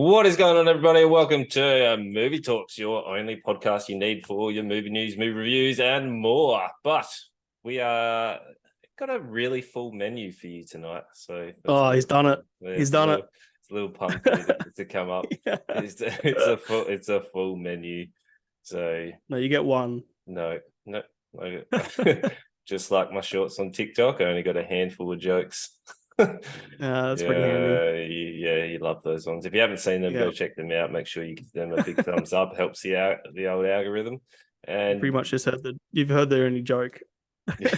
What is going on, everybody? Welcome to Movie Talks, your only podcast you need for your movie news, movie reviews, and more. But we got a really full menu for you tonight. So He's done it. He's done it. It's a little pumped for you to come up. Yeah. It's a full menu. So No, you get one. no. Just like my shorts on TikTok, I only got a handful of jokes. That's pretty handy. Yeah, you love those ones. If you haven't seen them, go check them out. Make sure you give them a big thumbs up. Helps the old algorithm. And pretty much just you've heard their only joke. Yeah,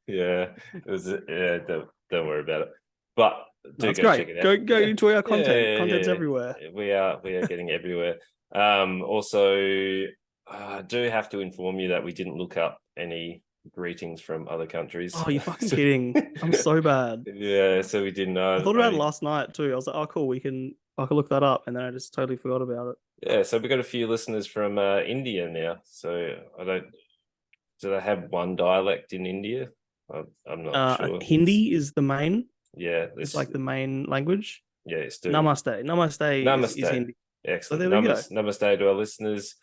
it was. Don't worry about it. But go check it out. Go enjoy our content. Content's everywhere. We are getting everywhere. Also, I do have to inform you that we didn't look up any greetings from other countries. Oh, you're fucking kidding. I'm so bad. Yeah, so we didn't know. I thought about it last night too. I was like, oh cool, I can look that up, and then I just totally forgot about it. Yeah, so we got a few listeners from India now. So do they have one dialect in India? I'm not sure. Hindi is the main. Yeah, it's like the main language. Yeah, it's Namaste is Hindi. Excellent. So there we go. Namaste to our listeners,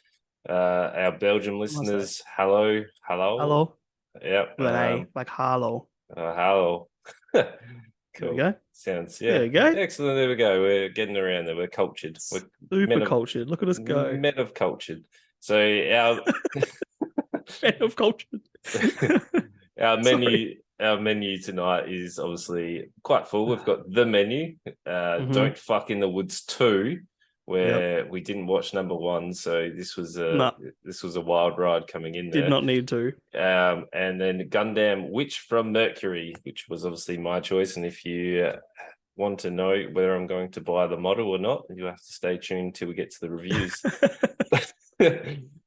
our Belgium listeners. Namaste. Hello. Yep. Like hello. Hello. Cool. There we go. Sounds There we go. Excellent. There we go. We're getting around there. We're cultured. We're super cultured. Look at us go. Men of cultured. So our men of cultured. Our menu tonight is obviously quite full. We've got the menu. Don't Fuck in the Woods 2, where we didn't watch number 1, so this was a wild ride coming in there. Did not need to. And then Gundam Witch from Mercury, which was obviously my choice. And if you want to know whether I'm going to buy the model or not, you have to stay tuned till we get to the reviews.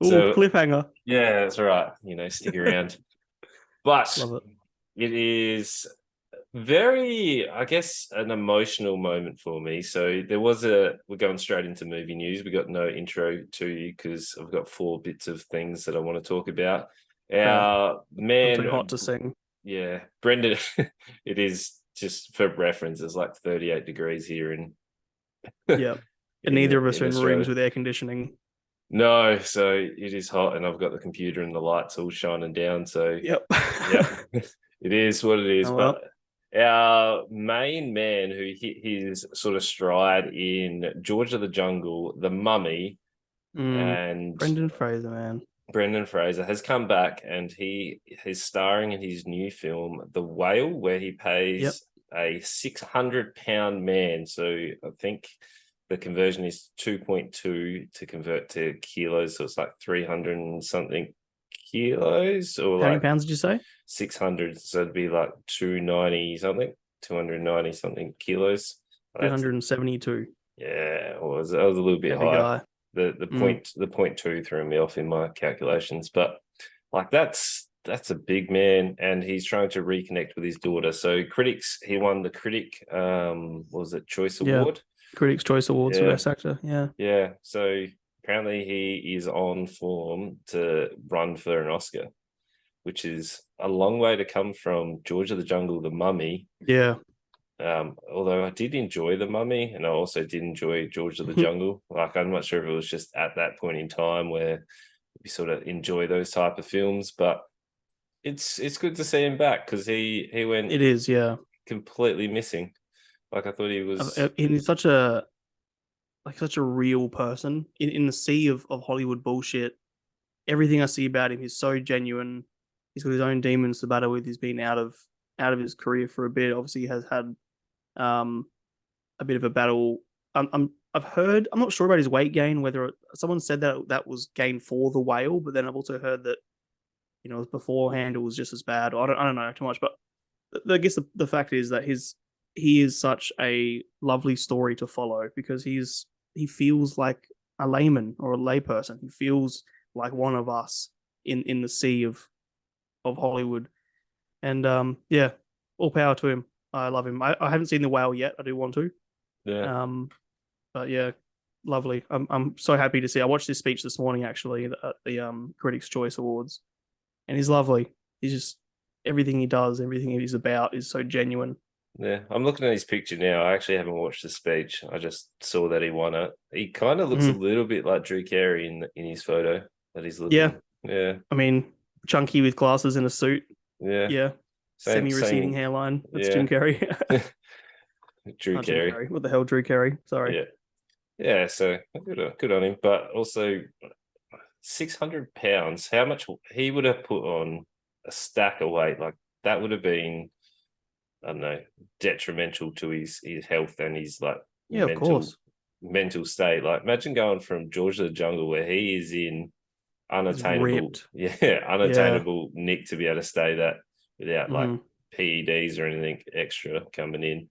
So, cliffhanger. Yeah, that's right. Stick around. But Love it is very, I guess, an emotional moment for me. So we're going straight into movie news. We got no intro to you because I've got 4 bits of things that I want to talk about. Our man, pretty hot to sing. Yeah, Brendan. It is, just for reference, it's like 38 degrees here in. Yeah, and neither of us are in rooms with air conditioning. No, so it is hot, and I've got the computer and the lights all shining down. So yep. It is what it is. Oh, well. But our main man who hit his sort of stride in George of the Jungle, The Mummy, and Brendan Fraser, man. Brendan Fraser has come back, and he is starring in his new film, The Whale, where he plays a 600-pound man. So I think the conversion is 2.2 to convert to kilos, so it's like 300 and something kilos, or how many pounds did you say? 600, so it'd be like 290 something kilos. 272. Yeah, it was a little bit higher. The point 2 threw me off in my calculations, but like that's a big man, and he's trying to reconnect with his daughter. So he won the Critic Choice Award. Critics' Choice Awards for Best Actor. Yeah. So apparently he is on form to run for an Oscar, which is a long way to come from George of the Jungle, The Mummy. Yeah. Although I did enjoy The Mummy, and I also did enjoy George of the Jungle. Like, I'm not sure if it was just at that point in time where we sort of enjoy those type of films, but it's good to see him back, because he went. It is, yeah. Completely missing. Like, I thought he was. He's such a real person in the sea of Hollywood bullshit. Everything I see about him, he's so genuine. He's got his own demons to battle with. He's been out of his career for a bit. Obviously, he has had a bit of a battle. I've heard. I'm not sure about his weight gain. Whether someone said that was gain for The Whale, but then I've also heard that beforehand it was just as bad. I don't know too much, but I guess the fact is that he is such a lovely story to follow, because he feels like a layman or a layperson. He feels like one of us in the sea of Hollywood. And all power to him. I love him. I haven't seen The Whale yet. I do want to. Yeah. But yeah, lovely. I'm so happy to see. I watched his speech this morning actually at the Critics' Choice Awards, and he's lovely. He's just everything he does, everything he's about is so genuine. Yeah, I'm looking at his picture now. I actually haven't watched the speech. I just saw that he won it. He kind of looks a Mhm. little bit like Drew Carey in his photo that he's Yeah, looking. Yeah, I mean, chunky with glasses and a suit. yeah, Yeah, semi-receding same. hairline. That's Jim Yeah, Carrey. Drew Not Jim Carey. Carrey. What the hell, Drew Carey? Sorry. Yeah, yeah. So good on him. But also, £600. How much he would have put on a stack of weight? Like that would have been, I don't know, detrimental to his health and his like Yeah, of mental course. mental state. Like imagine going from George of the Jungle where he is in He's unattainable, ripped. yeah, Yeah. unattainable nick to be able to stay that without like Hmm. PEDs or anything extra coming in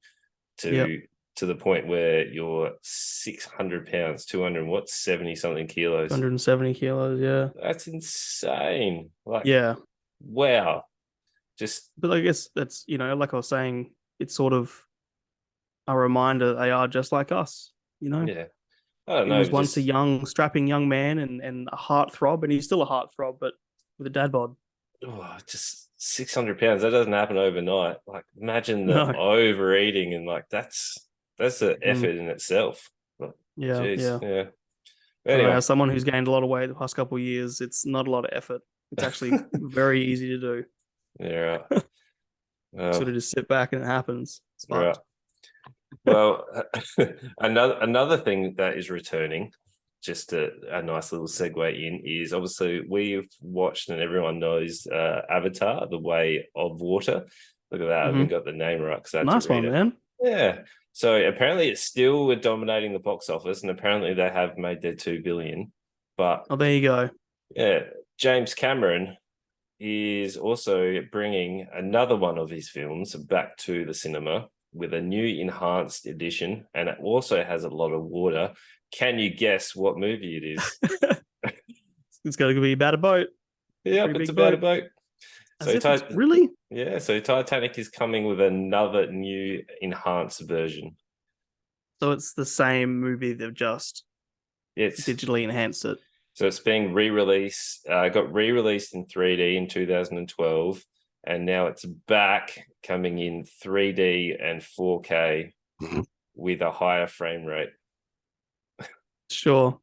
Yep. to the point where you're 600 pounds, 200 what 70 something kilos. 270 kilos. Yeah. That's insane. Like, Yeah. wow. Just But I guess that's, like I was saying, it's sort of a reminder they are just like us. You know, yeah. I don't he know, was once a just young, strapping young man and a heartthrob, and he's still a heartthrob, but with a dad bod. just 600 pounds. That doesn't happen overnight. Like imagine the No. overeating and like that's an Mm. effort in itself. But Yeah. geez, Yeah. yeah. I don't know. Anyway, As someone who's gained a lot of weight the past couple of years, it's not a lot of effort. It's actually very easy to do. yeah, right. Sort of Well, just sit back and it happens. It's right. fucked. Well, another thing that is returning, just a nice little segue in, is obviously we've watched and everyone knows Avatar: The Way of Water. Look at that! I even Hmm. got the name right because I had to Nice read one, it. man. Yeah. So apparently it's still dominating the box office, and apparently they have made their 2 billion. But Oh, there you go. yeah, James Cameron is also bringing another one of his films back to the cinema with a new enhanced edition, and it also has a lot of water. Can you guess what movie it is? It's got to be about a boat. Yep, Pretty it's big about a boat. boat. As So, if it's really. yeah, so Titanic is coming with another new enhanced version. So it's the same movie. They've just It's digitally enhanced it. So it's being re-released. Got re-released in 3D in 2012, and now it's back coming in 3D and 4K with a higher frame rate. Sure.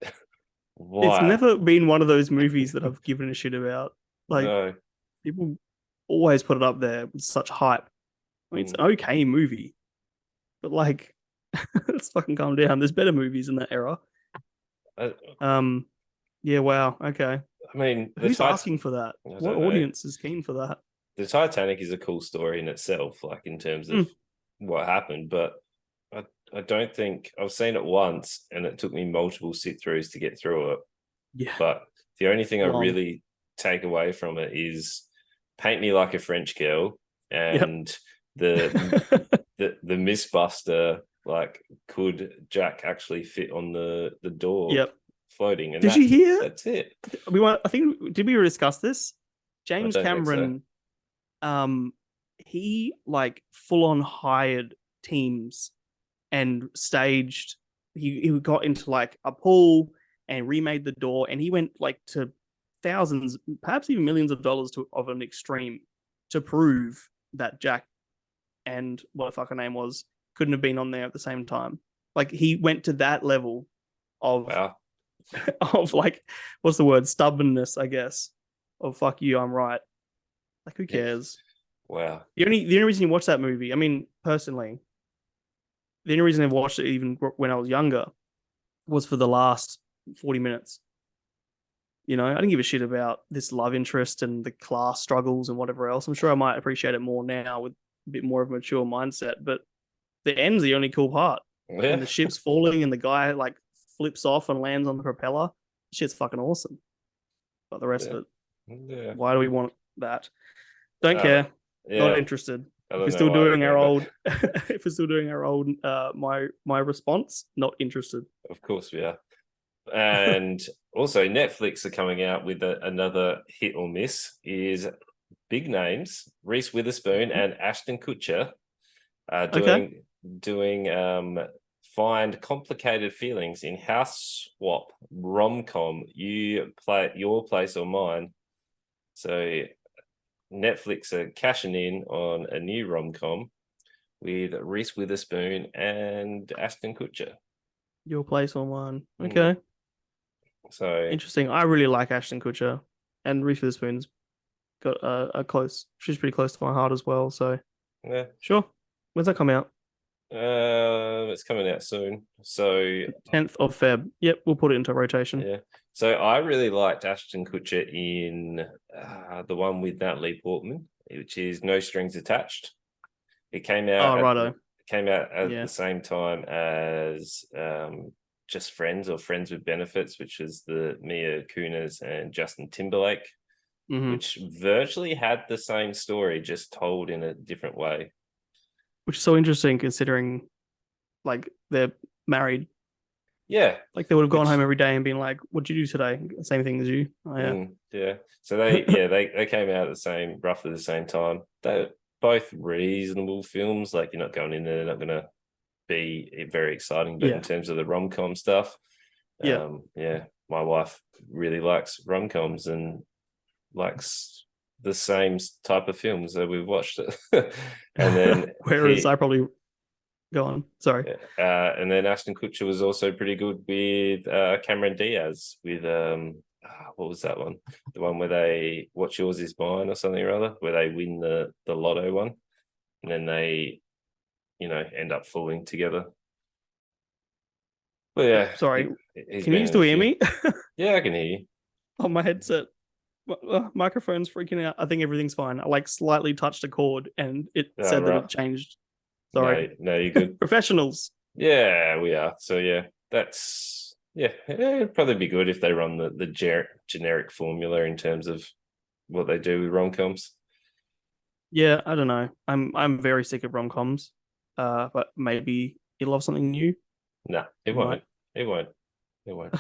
It's Why? never been one of those movies that I've given a shit about. Like, No. people always put it up there with such hype. I mean, it's Mm. an okay movie, but like, let's fucking calm down. There's better movies in that era. I, Um, yeah, wow, okay. I mean, Who's asking for that? I What don't know. audience is keen for that? The Titanic is a cool story in itself, like in terms of Mm, what happened, but I, I don't think I've seen it once, and it took me multiple sit throughs to get through it. yeah, But the only thing I long. really take away from it is paint me like a French girl, Yep. and the the Mistbuster, like could Jack actually fit on the door Yep. floating, and Did you hear? that's it. We want. I think did we discuss this? I James don't think so. Cameron, um, he like full on hired teams and staged. He got into like a pool and remade the door, and he went like to thousands, perhaps even millions of dollars of an extreme to prove that Jack and what the fuck her name was couldn't have been on there at the same time. Like he went to that level of Wow. of like what's the word, stubbornness, I guess. Of fuck you, I'm right. Like who Yeah. cares? Wow. The only reason you watch that movie, I mean, personally, the only reason I watched it even when I was younger was for the last 40 minutes. I didn't give a shit about this love interest and the class struggles and whatever else. I'm sure I might appreciate it more now with a bit more of a mature mindset, but the end's the only cool part. When Yeah. the ship's falling and the guy like flips off and lands on the propeller, shit's fucking awesome. But the rest Yeah. of it, Yeah. why do we want that? Don't Uh, care. Not yeah. interested. I If don't we're know still why we're doing our doing that. old, if we're still doing our old, my response, not interested. Of course we are. And also Netflix are coming out with another hit or miss is big names. Reese Witherspoon and Ashton Kutcher are Okay, doing find complicated feelings in house swap rom-com. You play your place or mine. So Netflix are cashing in on a new rom-com with Reese Witherspoon and Ashton Kutcher. Your Place on One. Mm. Okay. So Interesting. I really like Ashton Kutcher, and Reese Witherspoon's got a close. She's pretty close to my heart as well. So yeah, sure. When's that come out? it's coming out soon. So 10th of Feb. Yep, we'll put it into rotation. yeah. So I really liked Ashton Kutcher in the one with Natalie Portman, which is No Strings Attached. It came out. Oh, righto. Came out at Yeah. the same time as Just Friends or Friends with Benefits, which was the Mia Kunis and Justin Timberlake, Mhm. which virtually had the same story, just told in a different way. Which is so interesting considering, like, they're married. Yeah, Like, they would have gone home every day and been like, "What'd you do today?" Same thing as you. Oh, yeah. yeah. So they came out at roughly the same time. They're both reasonable films. Like, you're not going in there, they're not going to be very exciting. But in terms of the rom-com stuff, yeah, my wife really likes rom-coms and likes the same type of films that we've watched it. And then whereas I probably go on. Sorry. And then Ashton Kutcher was also pretty good with Cameron Diaz with what was that one? The one where they What's Yours Is Mine or something or other, where they win the lotto one, and then they, end up falling together. But yeah, Sorry. he's Can you still hear me? Yeah, I can hear you. Oh, my headset. Microphone's freaking out. I think everything's fine. I like slightly touched a chord and it said that it changed. Sorry. No, you're good. Professionals. Yeah, we are. So yeah, it'd probably be good if they run the generic formula in terms of what they do with rom-coms. Yeah, I don't know. I'm very sick of rom-coms. But maybe it'll have something new. No, it won't. It won't. It won't.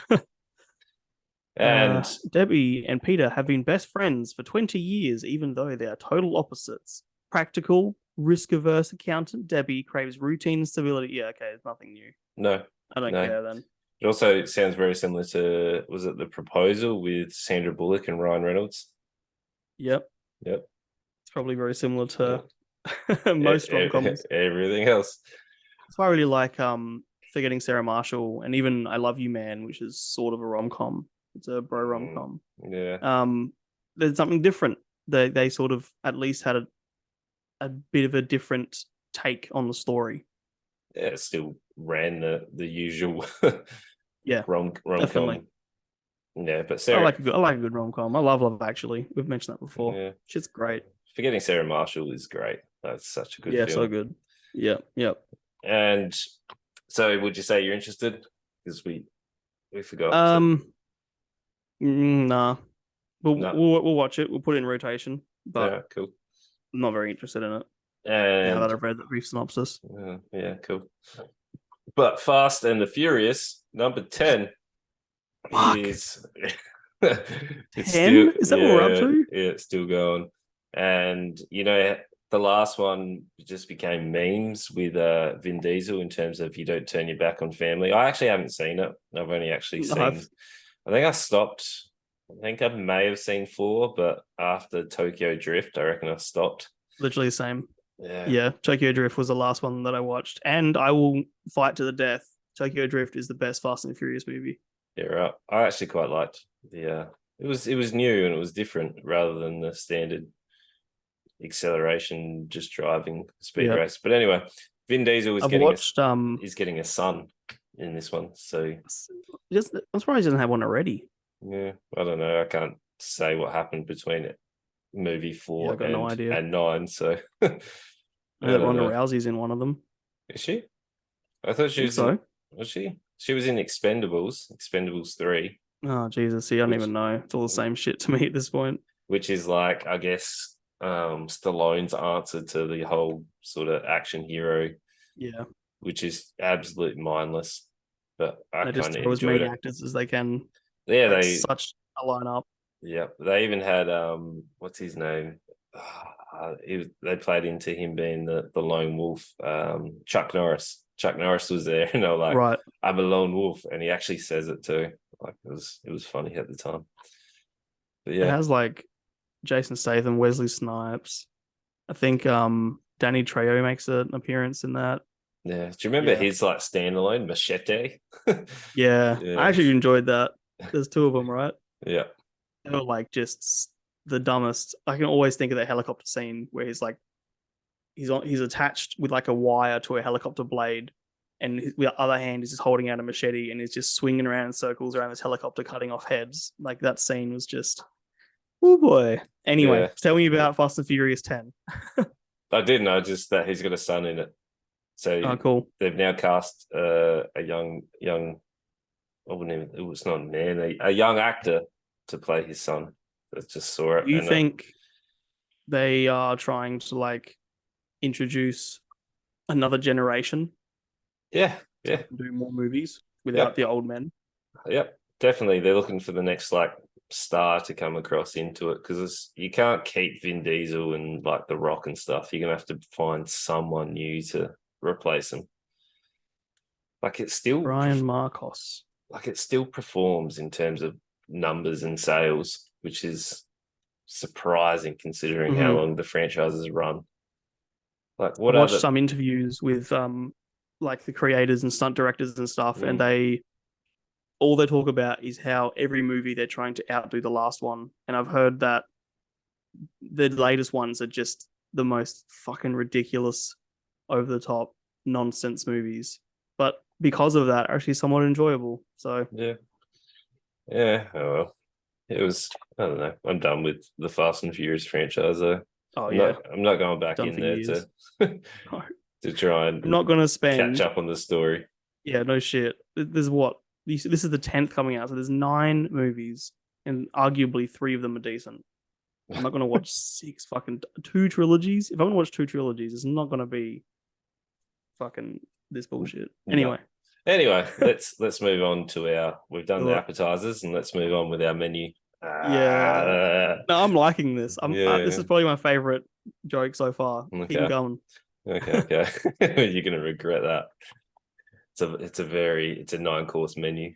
And And Debbie and Peter have been best friends for 20 years, even though they are total opposites. Practical, risk-averse accountant Debbie craves routine and stability. Yeah, okay, it's nothing new. no, I don't care then. It also sounds very similar to, was it The Proposal with Sandra Bullock and Ryan Reynolds? Yep. It's probably very similar to most rom-coms. Everything else. That's why I really like Forgetting Sarah Marshall and even I Love You Man, which is sort of a rom-com. It's a bro rom-com. Yeah. There's something different. They sort of at least had a bit of a different take on the story. Yeah, it still ran the usual rom-com. Definitely. Yeah, but Sarah, I like a good rom-com. I love Love Actually. We've mentioned that before. Yeah. Shit's great. Forgetting Sarah Marshall is great. That's such a good film. Yeah, so good. Yeah. And so would you say you're interested? Because we forgot. Nah. We'll watch it. We'll put it in rotation. But yeah, cool. I'm not very interested in it. And now that I've read the brief synopsis. Yeah, cool. But Fast and the Furious, number 10 is it's 10? Is that what we're up to? Yeah, it's still going. And the last one just became memes with Vin Diesel in terms of you don't turn your back on family. I actually haven't seen it. I've only actually seen I think I stopped. I think I may have seen 4, but after Tokyo Drift, I reckon I stopped. Literally the same. Yeah, Tokyo Drift was the last one that I watched, and I will fight to the death. Tokyo Drift is the best Fast and the Furious movie. Yeah, right. I actually quite liked the. It was new and it was different rather than the standard acceleration, just driving speed race. But anyway, Vin Diesel is getting a son in this one. So I'm surprised he doesn't have one already. Yeah, I don't know. I can't say what happened between it. Movie 4 and 9. So I know that Ronda Rousey's in one of them. Is she? I thought she was. Was she? She was in Expendables 3. Oh Jesus! See, I don't even know. It's all the same shit to me at this point. Which is like, I guess, Stallone's answer to the whole sort of action hero. Yeah. Which is absolutely mindless. But I just throw as many actors as they can. Yeah, like such a lineup. Yeah, they even had what's his name? They played into him being the lone wolf. Chuck Norris. Chuck Norris was there, and they were like, right. "I'm a lone wolf," and he actually says it too. Like it was funny at the time. But yeah, it has like Jason Statham, Wesley Snipes. I think Danny Trejo makes an appearance in that. Yeah. Do you remember his like standalone Machete? Yeah, I Yeah. actually enjoyed that. There's two of them, right? Yeah. They were like just the dumbest. I can always think of that helicopter scene where he's like he's attached with like a wire to a helicopter blade, and with the other hand he's just holding out a machete and he's just swinging around in circles around this helicopter, cutting off heads. Like that scene was just, oh boy. Anyway, Yeah. tell me about Fast and Furious 10. I didn't know just that he's got a son in it. So Oh, cool. they've now cast a young I wouldn't even, it was not a man, a young actor to play his son. I just saw it. Do you And think they are trying to like introduce another generation yeah, so yeah, they can do more movies without yep, the old men? yep, definitely. They're looking for the next like star to come across into it because you can't keep Vin Diesel and like The Rock and stuff. You're gonna have to find someone new to replace him. Like it still, Brian Marcos. like it still performs in terms of numbers and sales, which is surprising considering how Mm-hmm. long the franchise has run. Like I've what watched other? some interviews with like the creators and stunt directors and stuff, and Mm, they all they talk about is how every movie they're trying to outdo the last one. And I've heard that the latest ones are just the most fucking ridiculous, over the top nonsense movies. But because of that, are actually somewhat enjoyable. So yeah, yeah. Oh well, it was. I don't know. I'm done with the Fast and Furious franchise. Though. oh I'm yeah, not. I'm not going back done in for there to years. No, to try I'm and not gonna catch spend. up on the story. Yeah, no shit. There's what this is the 10th coming out, so there's 9 movies, and arguably 3 of them are decent. I'm not gonna watch 2 trilogies. If I'm gonna watch 2 trilogies, it's not gonna be fucking this bullshit. No. Anyway, Anyway, let's move on to our. We've done the do it. appetizers, and let's move on with our menu. Yeah. Ah, No, I'm liking this. This yeah. is probably my favorite joke so far. Keep them Okay. going. Okay. You're gonna regret that. It's a 9 course menu.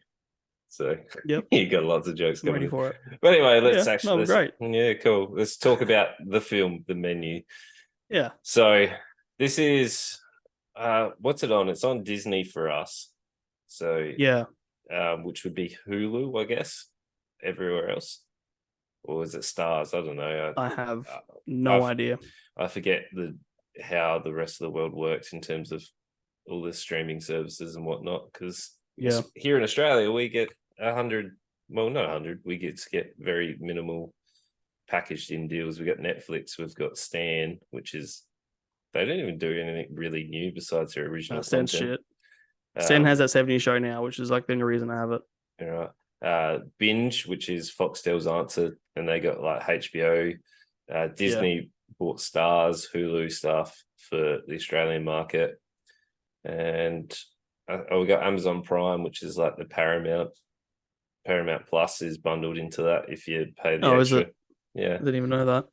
So Yep, you got lots of jokes I'm ready coming in. for it. But anyway, Yeah, no, let's great. yeah, cool. Let's talk about the film, the menu. Yeah, So this is what's it on? It's on Disney for us. So yeah. which would be Hulu, I guess, everywhere else. Or is it Stars? I don't know. I have I, no I, idea. I forget how the rest of the world works in terms of all the streaming services and whatnot. Because Yeah. here in Australia, we get 100. Well, not 100. We get very minimal packaged in deals. We've got Netflix. We've got Stan, which is they don't even do anything really new besides their original Stan's content. shit. Stan has that 70s show now, which is like the only reason I have it. You know, Binge, which is Foxtel's answer, and they got like HBO. Disney bought Stars, Hulu stuff for the Australian market, and we got Amazon Prime, which is like the Paramount. Paramount Plus is bundled into that if you pay the Oh, is extra. it? Yeah, I didn't even know that.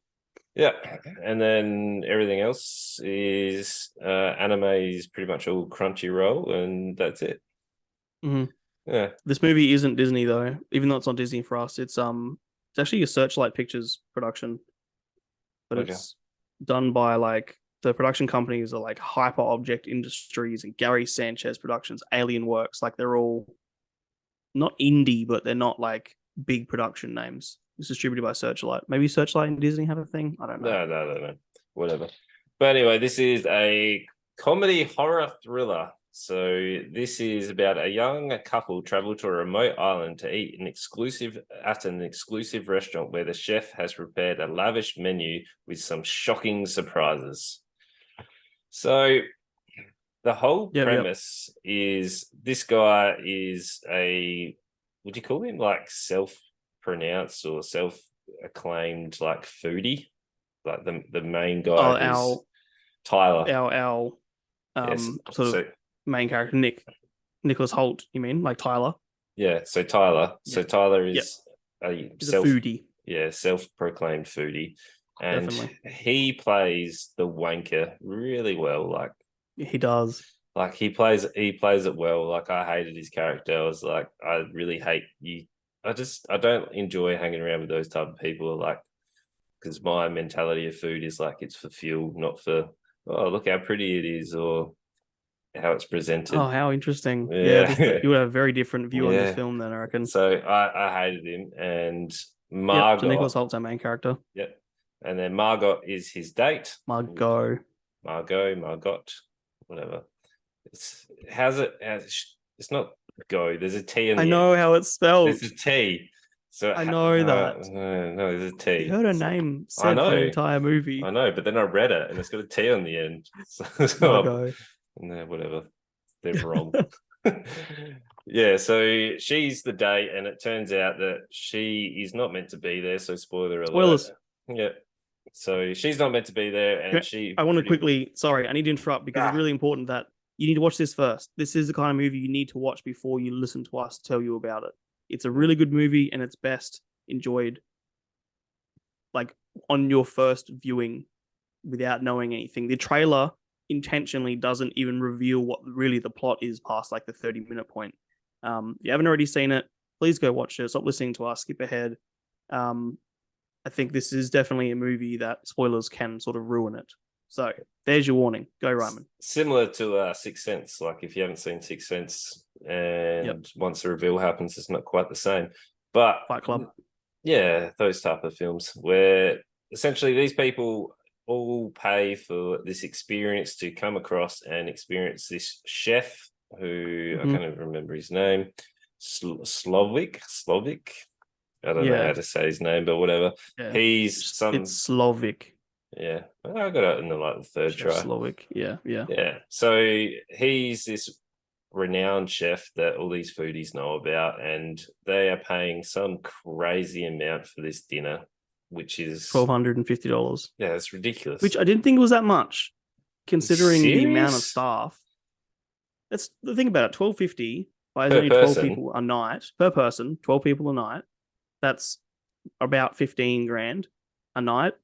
yeah, and then everything else is anime is pretty much all Crunchyroll, and that's it. Mm-hmm. Yeah, This movie isn't Disney though, even though it's on Disney for us. It's actually a Searchlight Pictures production, but okay. it's done by like the production companies are like Hyper Object Industries and Gary Sanchez Productions, Alien Works. Like they're all not indie, but they're not like big production names. It's distributed by Searchlight. Maybe Searchlight and Disney have a thing. I don't know. No, whatever. But anyway, this is a comedy horror thriller. So this is about a young couple travel to a remote island to eat at an exclusive restaurant where the chef has prepared a lavish menu with some shocking surprises. So the whole premise is this guy is would you call him like self-pronounced or self-acclaimed like foodie? Like the main guy who's Tyler. Our Yes. sort of main character, Nicholas Holt, you mean, like Tyler? Yeah, so Tyler. Yeah. So Tyler is He's a foodie. Yeah, self-proclaimed foodie. And definitely. he plays the wanker really well. Like he does. Like he plays it well. Like I hated his character. I was like, I really hate you. I don't enjoy hanging around with those type of people. Like, because my mentality of food is like it's for fuel, not for oh, look how pretty it is, or how it's Oh, presented. how interesting. Yeah, Yeah, you would have a very different view on this yeah. film then, I reckon. So I hated him, and Yep, so Nicholas Margot, Holt's our main character. yep, and then Margot is his date. Margot. Margot, whatever. It's how's it? It's not go. There's a T in I the end. know how it's There's spelled. a T. So I know that. no, there's a You T. heard her So, name I said for the know, entire movie. I know, but then I read it and it's got a T on the end. Margot. No, whatever. They're wrong. Yeah, so she's the date, and it turns out that she is not meant to be there. So, spoiler alert. Spoilers. Yeah. So she's not meant to be there, and I want to pretty. quickly, sorry, I need to interrupt because it's Ah, really important that you need to watch this first. This is the kind of movie you need to watch before you listen to us tell you about it. It's a really good movie and it's best enjoyed like on your first viewing without knowing anything. The trailer intentionally doesn't even reveal what really the plot is past like the 30-minute point. If you haven't already seen it, please go watch it. Stop listening to us. Skip ahead. Um, I think this is definitely a movie that spoilers can sort of ruin it. So there's your warning. Go, Ryman. similar to Sixth Sense. Like if you haven't seen Sixth Sense, Yep. and once the reveal happens, it's not quite the same. But Fight Club. yeah, those type of films where essentially these people all pay for this experience to come across and experience this chef who I can't even remember his name, Slovic. I don't know how to say his name, but whatever. Yeah. He's It's Slovic. yeah. I got it in the third Chef try. Slovic. Yeah, yeah. Yeah. So he's this renowned chef that all these foodies know about, and they are paying some crazy amount for this dinner, which is $1,250. yeah, it's ridiculous. Which I didn't think was that much, considering the amount of Serious? staff. That's the thing about it. $1,250 buys Per only 12 person? people a night per person. 12 people a night. That's about 15 grand a night.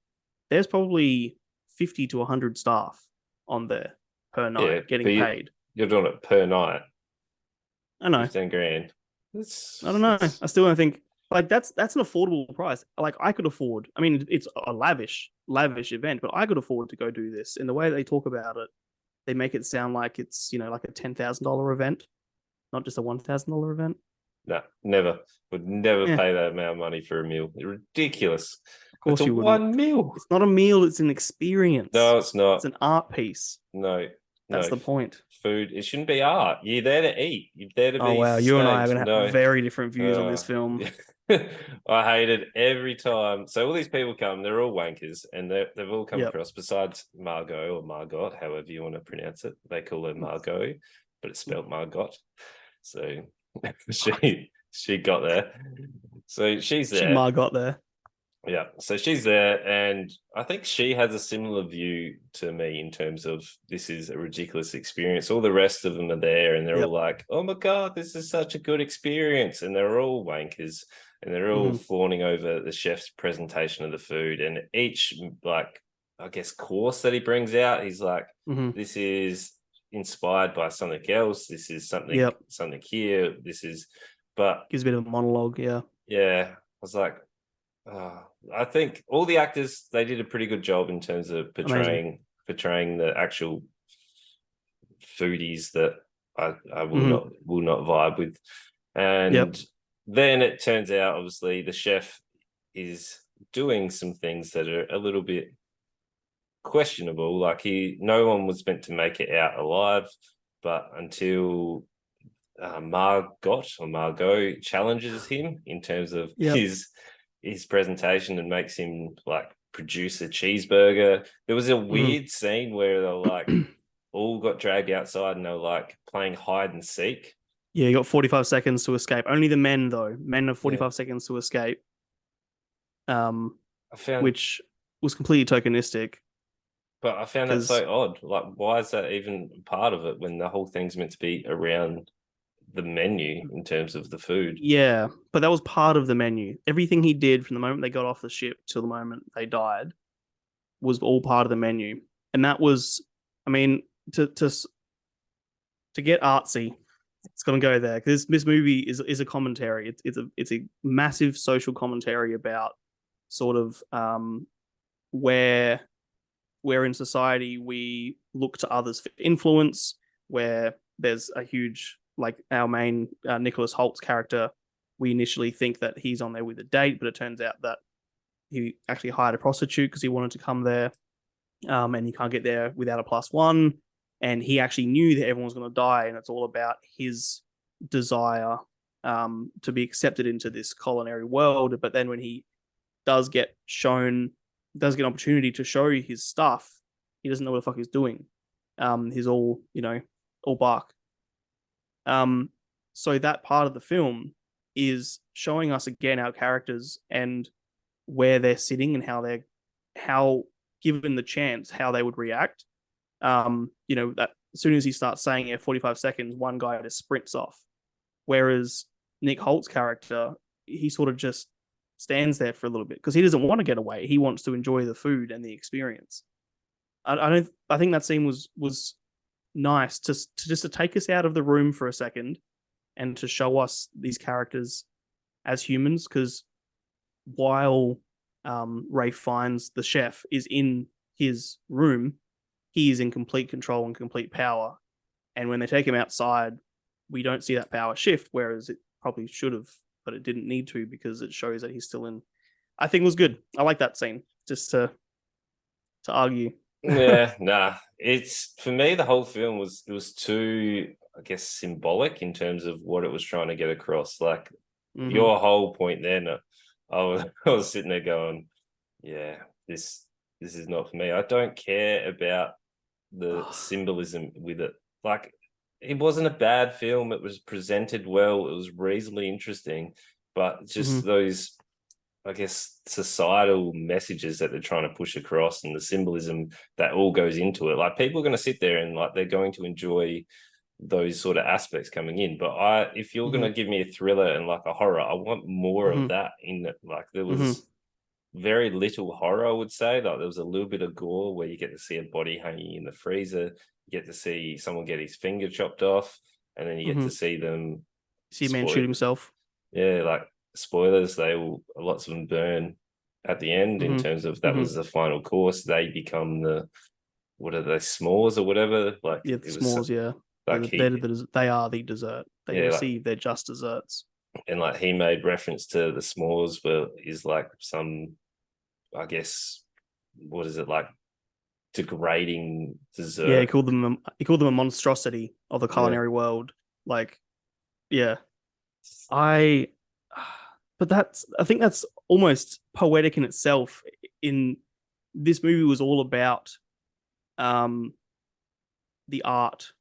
There's probably 50 to 100 staff on there per night Yeah, getting paid. you're doing it per night. I know. 15 grand. I don't know. I still don't think like that's an affordable price. Like I could afford. I mean, it's a lavish event, but I could afford to go do this. In the way they talk about it, they make it sound like it's like a $10,000 event, not just a $1,000 event. No, never. Would never Yeah. pay that amount of money for a meal. Ridiculous. Of course It's you wouldn't. one meal. It's not a meal. It's an experience. No, it's not. It's an art piece. No, That's the point. Food. It shouldn't be art. You're there to eat. You're there to Oh be wow, you and I are staged. gonna have No. very different views on this film. I hate it every time. So all these people come, they're all wankers, and they've all come across. Besides Margot or Margot, however you want to pronounce it, they call her Margot, but it's spelled Margot. So she got there. So she's there. Margot there. Yeah, so she's there, and I think she has a similar view to me in terms of this is a ridiculous experience. All the rest of them are there, and they're all like, "Oh my god, this is such a good experience," and they're all wankers, and they're all fawning over the chef's presentation of the food, and each like I guess course that he brings out, he's like, "This is inspired by something else. This is something here. This is," but gives a bit of a monologue. Yeah, I was like. I think all the actors they did a pretty good job in terms of portraying the actual foodies that I will not vibe with, and then it turns out obviously the chef is doing some things that are a little bit questionable. Like no one was meant to make it out alive, but until Margot challenges him in terms of his presentation and makes him like produce a cheeseburger. There was a weird scene where they're like all got dragged outside and they're like playing hide and seek. Yeah, you got 45 seconds to escape. Only the men though. Men have 45 seconds to escape. Which was completely tokenistic. But I found that so odd. Like, why is that even part of it when the whole thing's meant to be around the menu in terms of the food? Yeah, but that was part of the menu. Everything he did from the moment they got off the ship till the moment they died was all part of the menu. And that was, I mean, to get artsy, it's gonna go there because this movie is a commentary. It's a massive social commentary about sort of where where in society we look to others for influence, where there's a huge, like our main Nicholas Holt's character, we initially think that he's on there with a date, but it turns out that he actually hired a prostitute because he wanted to come there, and he can't get there without a +1. And he actually knew that everyone was going to die, and it's all about his desire to be accepted into this culinary world. But then when he does get an opportunity to show his stuff, he doesn't know what the fuck he's doing. He's all, all bark. So that part of the film is showing us again our characters and where they're sitting and how given the chance, how they would react. That as soon as he starts saying 45 seconds, one guy just sprints off. Whereas Nick Holt's character, he sort of just stands there for a little bit because he doesn't want to get away. He wants to enjoy the food and the experience. I think that scene was nice to take us out of the room for a second and to show us these characters as humans, because while Rafe Fiennes, the chef, is in his room, he is in complete control and complete power. And when they take him outside, we don't see that power shift, whereas it probably should have, but it didn't need to, because it shows that he's still in. I think it was good. I like that scene, just to argue. Yeah, nah. It's, for me, the whole film was too, I guess, symbolic in terms of what it was trying to get across. Like your whole point there, I was sitting there going, yeah, this is not for me. I don't care about the symbolism with it. Like, it wasn't a bad film. It was presented well. It was reasonably interesting, but just those, I guess, societal messages that they're trying to push across and the symbolism that all goes into it. Like, people are going to sit there and like they're going to enjoy those sort of aspects coming in. But if you're going to give me a thriller and like a horror, I want more of that in it. Like, there was very little horror, I would say. Like, there was a little bit of gore where you get to see a body hanging in the freezer. You get to see someone get his finger chopped off, and then you get to see them a man shoot himself. Yeah, like, spoilers, lots of them burn at the end in terms of that was the final course. They become what are they, s'mores or whatever? Like, yeah, the s'mores, yeah. Like they are the dessert. They receive their just desserts. And like, he made reference to the s'mores, but is like some, I guess, what is it, like, degrading dessert? Yeah, he called them a monstrosity of the culinary world. Like, yeah. I think that's almost poetic in itself. In this movie was all about the art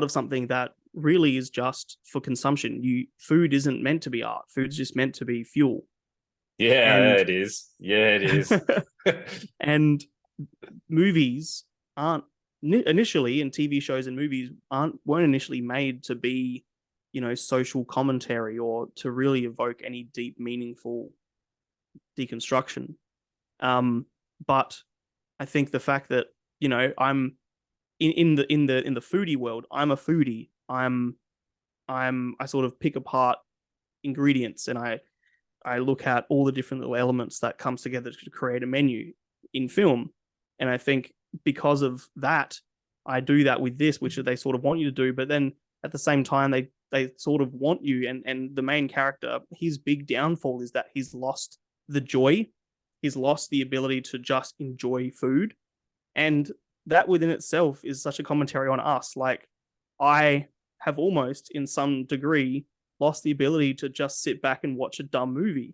of something that really is just for consumption. Food isn't meant to be art. Food's just meant to be fuel. Yeah, it is. Yeah, it is. And movies aren't initially, and TV shows and movies weren't initially made to be, social commentary or to really evoke any deep, meaningful deconstruction. But I think the fact that, I'm in the foodie world, I'm a foodie. I sort of pick apart ingredients, and I look at all the different little elements that comes together to create a menu in film. And I think because of that, I do that with this, which they sort of want you to do, but then at the same time, they sort of want you, and the main character, his big downfall is that he's lost the joy. He's lost the ability to just enjoy food. And that within itself is such a commentary on us. Like, I have almost, in some degree, lost the ability to just sit back and watch a dumb movie,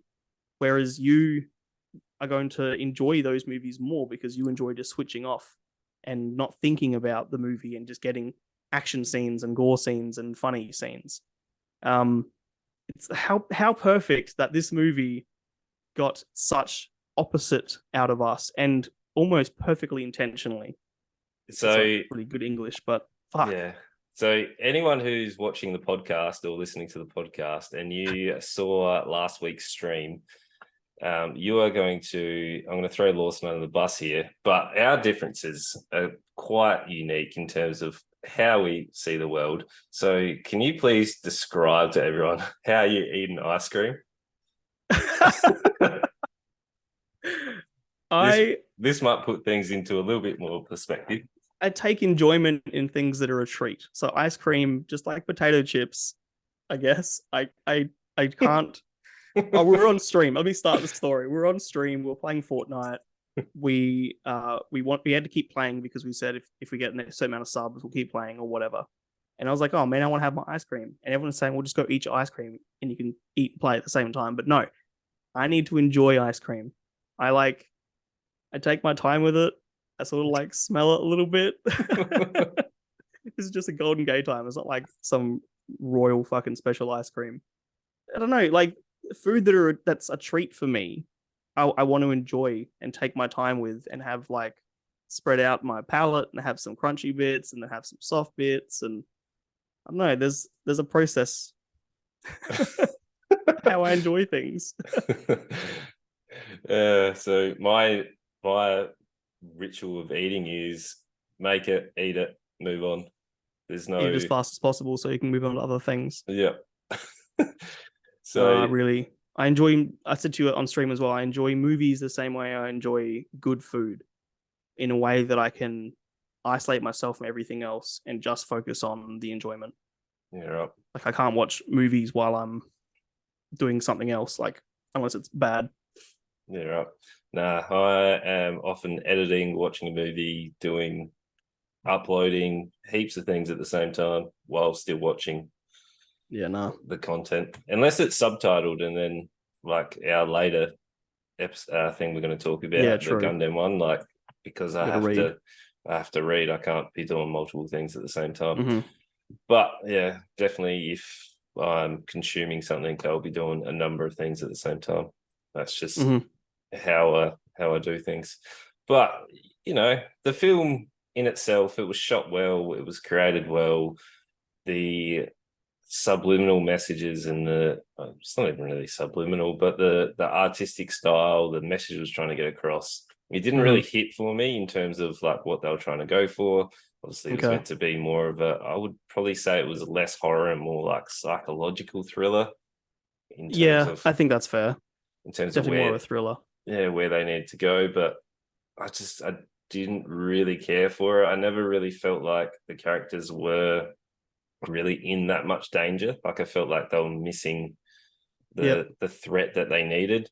whereas you are going to enjoy those movies more because you enjoy just switching off and not thinking about the movie and just getting action scenes and gore scenes and funny scenes. It's how perfect that this movie got such opposite out of us, and almost perfectly intentionally. So really good English, but fuck. Yeah. So anyone who's watching the podcast or listening to the podcast and you saw last week's stream, I'm going to throw Lawson under the bus here, but our differences are quite unique in terms of how we see the world. So can you please describe to everyone how you eat an ice cream? I this might put things into a little bit more perspective. I take enjoyment in things that are a treat. So ice cream, just like potato chips, I guess. I can't. Oh, we're on stream. Let me start the story. We're on stream. We're playing Fortnite. We had to keep playing because we said if we get a certain amount of subs, we'll keep playing or whatever. And I was like, oh man, I want to have my ice cream. And everyone's saying, well, just go eat your ice cream and you can eat and play at the same time. But no, I need to enjoy ice cream. I take my time with it. I sort of like smell it a little bit. This is just a Golden Gate time. It's not like some royal fucking special ice cream. I don't know, like food that's a treat for me. I want to enjoy and take my time with and have like spread out my palate and have some crunchy bits and then have some soft bits and I don't know. There's a process how I enjoy things. So my ritual of eating is make it, eat it, move on. There's no Eat it as fast as possible so you can move on to other things. Yeah. So I enjoy. I said to you on stream as well. I enjoy movies the same way I enjoy good food, in a way that I can isolate myself from everything else and just focus on the enjoyment. Yeah, right. Like I can't watch movies while I'm doing something else, like unless it's bad. Yeah, right. Nah, I am often editing, watching a movie, uploading heaps of things at the same time while still watching the content, unless it's subtitled. And then like our later thing we're going to talk about, the Gundam one, like because I have to read, I can't be doing multiple things at the same time. Mm-hmm. But yeah, definitely if I'm consuming something, I'll be doing a number of things at the same time. That's just how I do things. But you know, the film in itself, it was shot well, it was created well. The subliminal messages and it's not even really subliminal, but the artistic style, the message was trying to get across. It didn't really hit for me in terms of like what they were trying to go for. Obviously, it was meant to be more of I would probably say it was less horror and more like psychological thriller. I think that's fair. In terms definitely of more of a thriller. Yeah, where they needed to go. But I didn't really care for it. I never really felt like the characters were really in that much danger. Like I felt like they were missing the threat that they needed.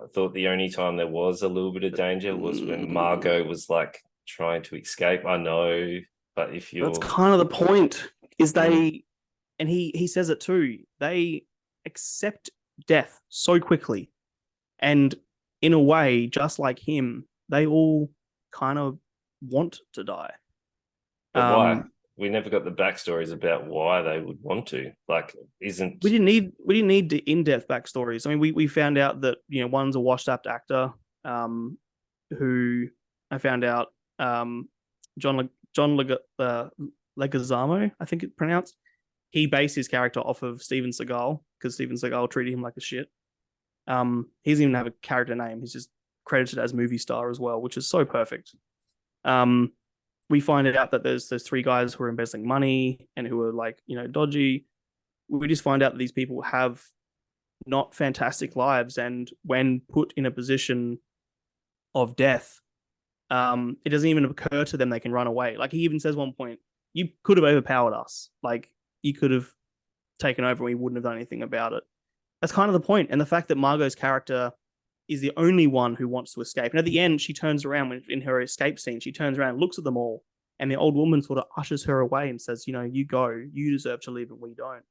I thought the only time there was a little bit of danger was when Margot was like trying to escape. I know, but that's kind of the point, is they and he says it too, they accept death so quickly. And in a way, just like him, they all kind of want to die. But why? We never got the backstories about why they would want to. Like, we didn't need the in-depth backstories. I mean, we found out that one's a washed-up actor, who I found out, John Leguizamo, I think it's pronounced. He based his character off of Steven Seagal because Steven Seagal treated him like a shit. He doesn't even have a character name. He's just credited as movie star as well, which is so perfect. We find out that there's three guys who are embezzling money and who are like, dodgy. We just find out that these people have not fantastic lives, and when put in a position of death, it doesn't even occur to them they can run away. Like he even says one point, you could have overpowered us. Like you could have taken over and we wouldn't have done anything about it. That's kind of the point. And the fact that Margot's character is the only one who wants to escape. And at the end, she turns around in her escape scene. She turns around, looks at them all, and the old woman sort of ushers her away and says, you go, you deserve to live and we don't.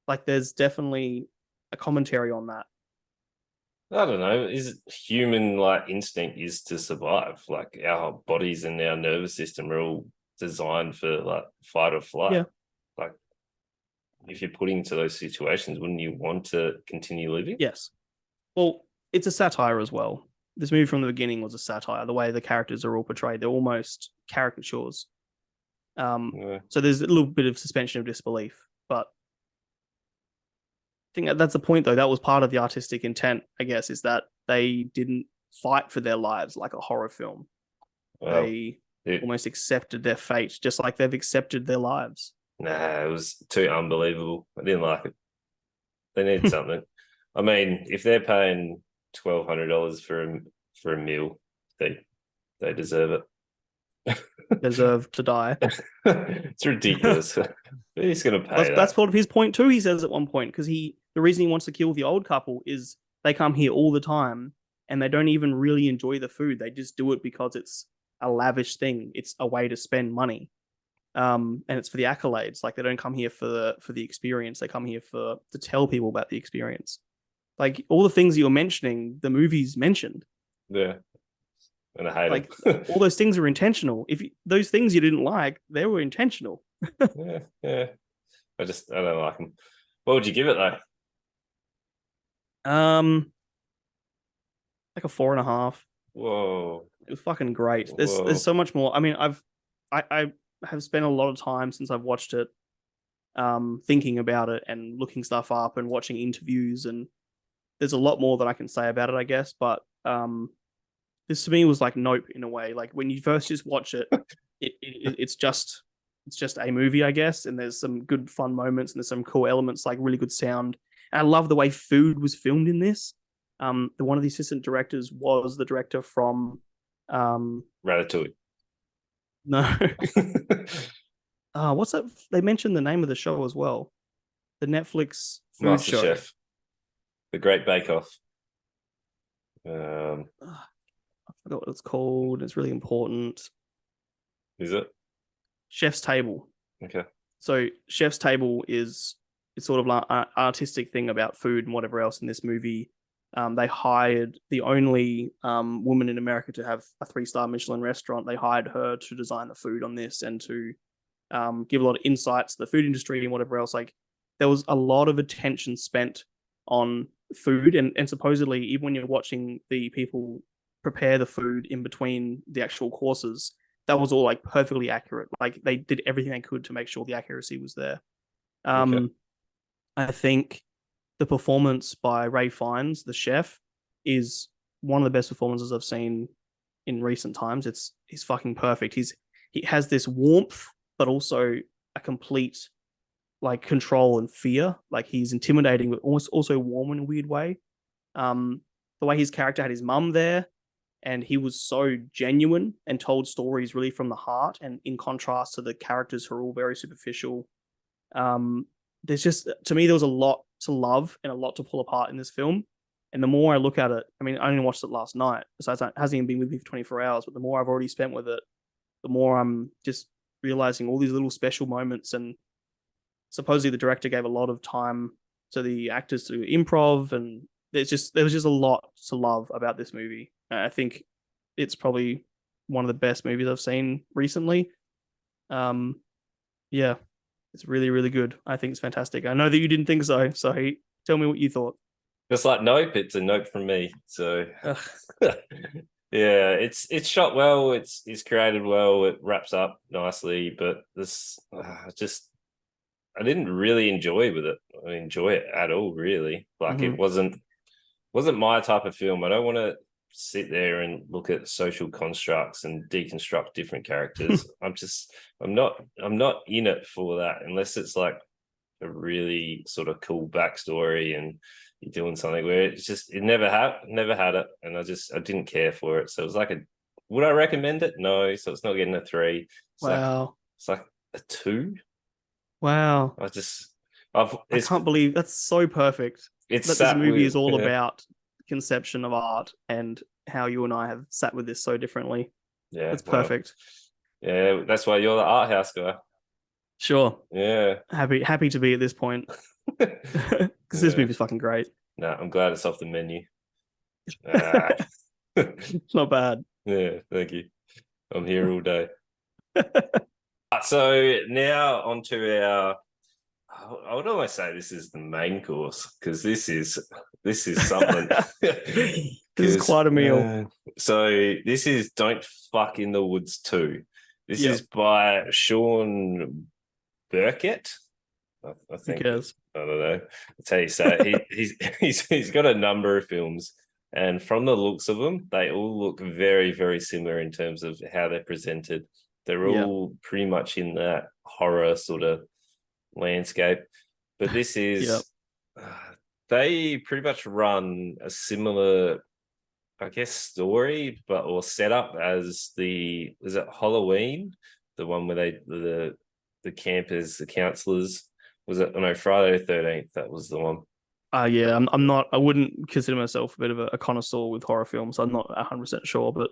Like there's definitely a commentary on that. I don't know. Is human like instinct is to survive? Like our bodies and our nervous system are all designed for like fight or flight. Yeah. Like if you're put into those situations, wouldn't you want to continue living? Yes. Well, it's a satire as well. This movie from the beginning was a satire. The way the characters are all portrayed, they're almost caricatures. So there's a little bit of suspension of disbelief, but I think that's the point, though. That was part of the artistic intent, I guess, is that they didn't fight for their lives like a horror film. Well, they almost accepted their fate, just like they've accepted their lives. Nah, it was too unbelievable. I didn't like it. They need something. I mean, if they're paying $1,200 for a meal, they deserve it. Deserve to die. It's ridiculous. Who's going to pay that? That's part of his point too. He says at one point because the reason he wants to kill the old couple is they come here all the time and they don't even really enjoy the food. They just do it because it's a lavish thing. It's a way to spend money, and it's for the accolades. Like they don't come here for the experience. They come here to tell people about the experience. Like all the things you're mentioning, the movies mentioned. Yeah, and I hate like all those things are intentional. If those things you didn't like, they were intentional. yeah. I don't like them. What would you give it though? Like a 4.5. Whoa. It was fucking great. Whoa. There's so much more. I mean, I have spent a lot of time since I've watched it, thinking about it and looking stuff up and watching interviews, and there's a lot more that I can say about it, I guess. But this to me was like Nope in a way. Like when you first just watch it, it's just a movie, I guess, and there's some good fun moments and there's some cool elements like really good sound. And I love the way food was filmed in this. One of the assistant directors was the director from Ratatouille. No. What's that? They mentioned the name of the show as well. The Netflix food Master show. Chef. The Great Bake Off. I forgot what it's called. It's really important. Is it? Chef's Table. Okay. So Chef's Table it's sort of like an artistic thing about food and whatever else in this movie. They hired the only woman in America to have a 3-star Michelin restaurant. They hired her to design the food on this and to give a lot of insights to the food industry and whatever else. Like there was a lot of attention spent on food, and supposedly even when you're watching the people prepare the food in between the actual courses, that was all like perfectly accurate. Like they did everything they could to make sure the accuracy was there. Okay. I think the performance by Ray Fiennes, the chef, is one of the best performances I've seen in recent times. He's fucking perfect. He has this warmth, but also a complete like control and fear. Like he's intimidating, but also warm in a weird way. The way his character had his mum there, and he was so genuine and told stories really from the heart, and in contrast to the characters who are all very superficial. There's just, to me, there was a lot to love and a lot to pull apart in this film. And the more I look at it, I mean, I only watched it last night, so it hasn't even been with me for 24 hours, but the more I've already spent with it, the more I'm just realizing all these little special moments. And supposedly the director gave a lot of time to the actors to improv, and there was just a lot to love about this movie. I think it's probably one of the best movies I've seen recently. Yeah, it's really, really good. I think it's fantastic. I know that you didn't think so, so tell me what you thought. Just like Nope, it's a nope from me. So yeah, it's shot well, it's created well, it wraps up nicely, but this I didn't really enjoy it at all, really. Like it wasn't my type of film. I don't want to sit there and look at social constructs and deconstruct different characters. I'm not in it for that unless it's like a really sort of cool backstory and you're doing something where it never had it, and I didn't care for it. So it was like would I recommend it? No. So it's not getting a 3. Wow. It's like a 2. Wow. I can't believe that's so perfect. It's that this movie is all about conception of art and how you and I have sat with this so differently. Yeah, it's perfect. Yeah, that's why you're the art house guy. Sure. Yeah. Happy to be at this point. Because this movie's fucking great. No, I'm glad it's off the menu. It's not bad. Yeah, thank you. I'm here all day. So now on to our, I would almost say this is the main course, because this is something. This is quite a meal. So this is Don't Fuck in the Woods 2. This is by Sean Burkett. I think. I don't know. That's how you say it. He's got a number of films, and from the looks of them, they all look very, very similar in terms of how they're presented. They're all pretty much in that horror sort of landscape. But this is, they pretty much run a similar I guess, story, but or setup as was it Halloween, the one where the campers, the counselors, was it? Oh, no, Friday the 13th. That was the one. Yeah, I'm not. I wouldn't consider myself a bit of a connoisseur with horror films. I'm not 100% sure, but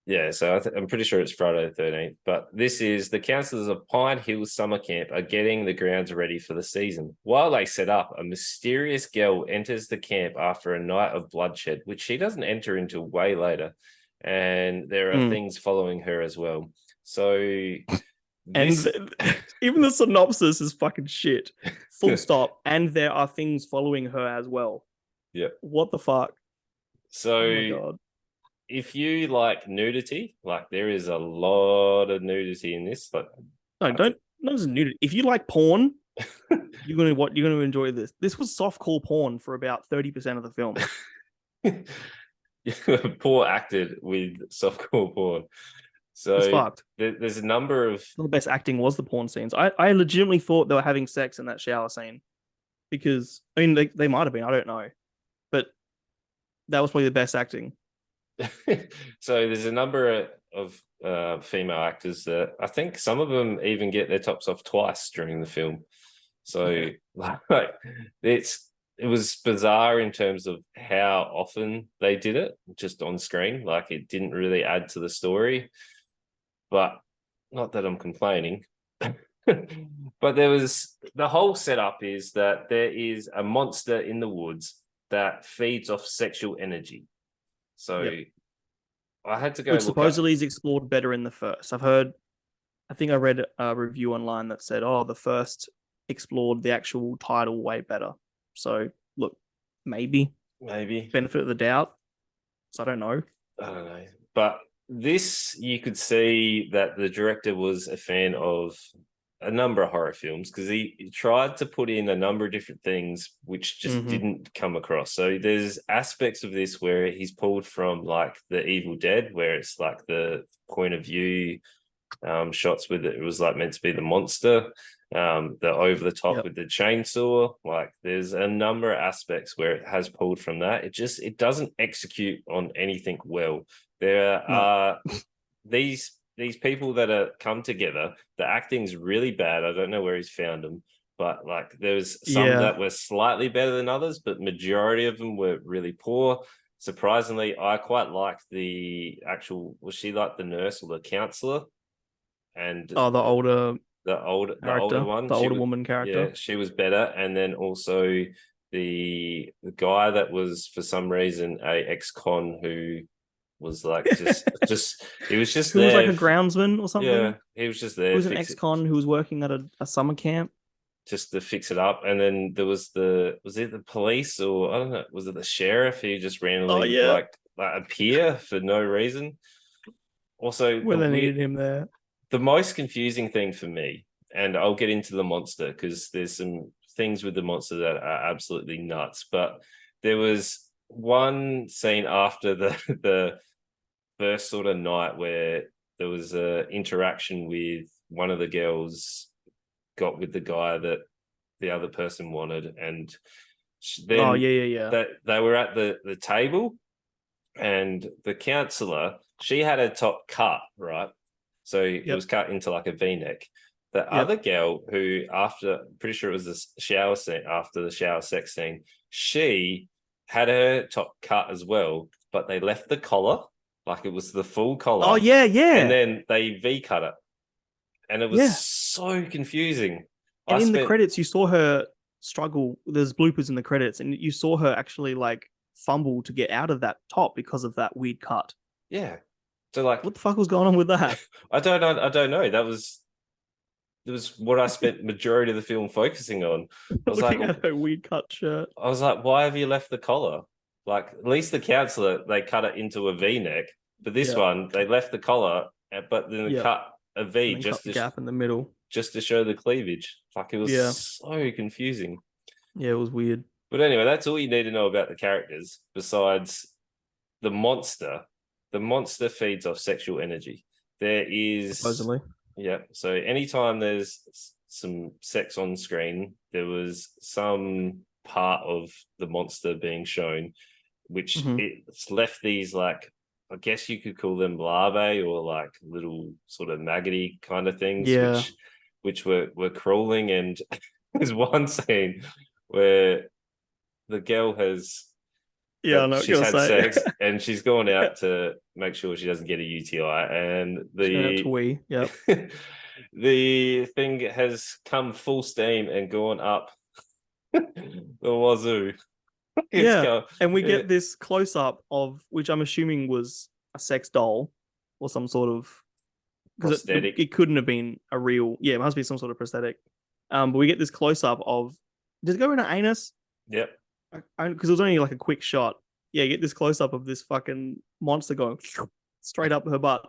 Yeah, so I'm pretty sure it's Friday the 13th. But this is the counselors of Pine Hill Summer Camp are getting the grounds ready for the season. While they set up, a mysterious girl enters the camp after a night of bloodshed, which she doesn't enter until way later. And there are things following her as well. So this. Even the synopsis is fucking shit. Full stop. And there are things following her as well. Yeah. What the fuck? So, oh my God. If you like nudity, like there is a lot of nudity in this. Like, no, don't. Not as nudity. If you like porn, you're gonna enjoy this. This was softcore porn for about 30% of the film. Poor acted with softcore porn. So it's fucked. There's a number of the best acting was the porn scenes. I legitimately thought they were having sex in that shower scene because I mean they might have been, I don't know, but that was probably the best acting. So there's a number of female actors that I think some of them even get their tops off twice during the film. So like it was bizarre in terms of how often they did it just on screen. Like it didn't really add to the story, but not that I'm complaining. But there was the whole setup is that there is a monster in the woods that feeds off sexual energy. So I had to go. Which supposedly is explored better in the first. I think I read a review online that said, "Oh, the first explored the actual title way better." So look, maybe benefit of the doubt. So I don't know. But this, you could see that the director was a fan of a number of horror films because he tried to put in a number of different things which just didn't come across. So there's aspects of this where he's pulled from like the Evil Dead, where it's like the point of view shots with it was like meant to be the monster, the over the top with the chainsaw. Like there's a number of aspects where it has pulled from that. It doesn't execute on anything well. There are these people that are come together. The acting's really bad. I don't know where he's found them, but like there's some that were slightly better than others, but majority of them were really poor. Surprisingly, I quite liked the actual. Was she like the nurse or the counselor? And the older one, the older woman character. Yeah, she was better. And then also the guy that was for some reason a ex-con who was like just he was just there. He was like a groundsman or something. Yeah, he was just there. He was an ex-con who was working at a summer camp just to fix it up. And then there was it the police or I don't know, was it the sheriff who just randomly like appear for no reason? Also, when they needed him there. The most confusing thing for me, and I'll get into the monster because there's some things with the monster that are absolutely nuts. But there was one scene after the first sort of night where there was a interaction with one of the girls got with the guy that the other person wanted, and then that they were at the table, and the counselor, she had her top cut, right? So it was cut into like a V-neck. The other girl who, after, pretty sure it was the shower scene, after the shower sex scene, she had her top cut as well, but they left the collar, like it was the full collar. Oh, yeah. And then they V-cut it. And it was so confusing. And in the credits, you saw her struggle. There's bloopers in the credits, and you saw her actually like fumble to get out of that top because of that weird cut. Yeah. So like, what the fuck was going on with that? I don't know. That was what I spent majority of the film focusing on. I was looking at her weird cut shirt. I was like, why have you left the collar? Like, at least the counselor, they cut it into a V-neck, but this one they left the collar, but then they cut a V just to gap in the middle, just to show the cleavage. Like it was so confusing. Yeah, it was weird. But anyway, that's all you need to know about the characters. Besides the monster. The monster feeds off sexual energy. There is supposedly. Yeah. So anytime there's some sex on screen, there was some part of the monster being shown. which Mhm. it's left these like, I guess you could call them larvae or like little sort of maggoty kind of things, Yeah. which were crawling. And there's one scene where the girl has Yeah, I know what she's you're had gonna say. sex and she's gone Yeah. out to make sure she doesn't get a UTI, and She's going out to wee. Yep. the thing has come full steam and gone up the wazoo. It's Yeah. go And we it, get this close up of which I'm assuming was a sex doll or some sort of because prosthetic. it couldn't have been a real. Yeah, it must be some sort of prosthetic. But we get this close up of does it go in her anus? Yep. Because it was only like a quick shot. Yeah, get this close up of this fucking monster going straight up her butt,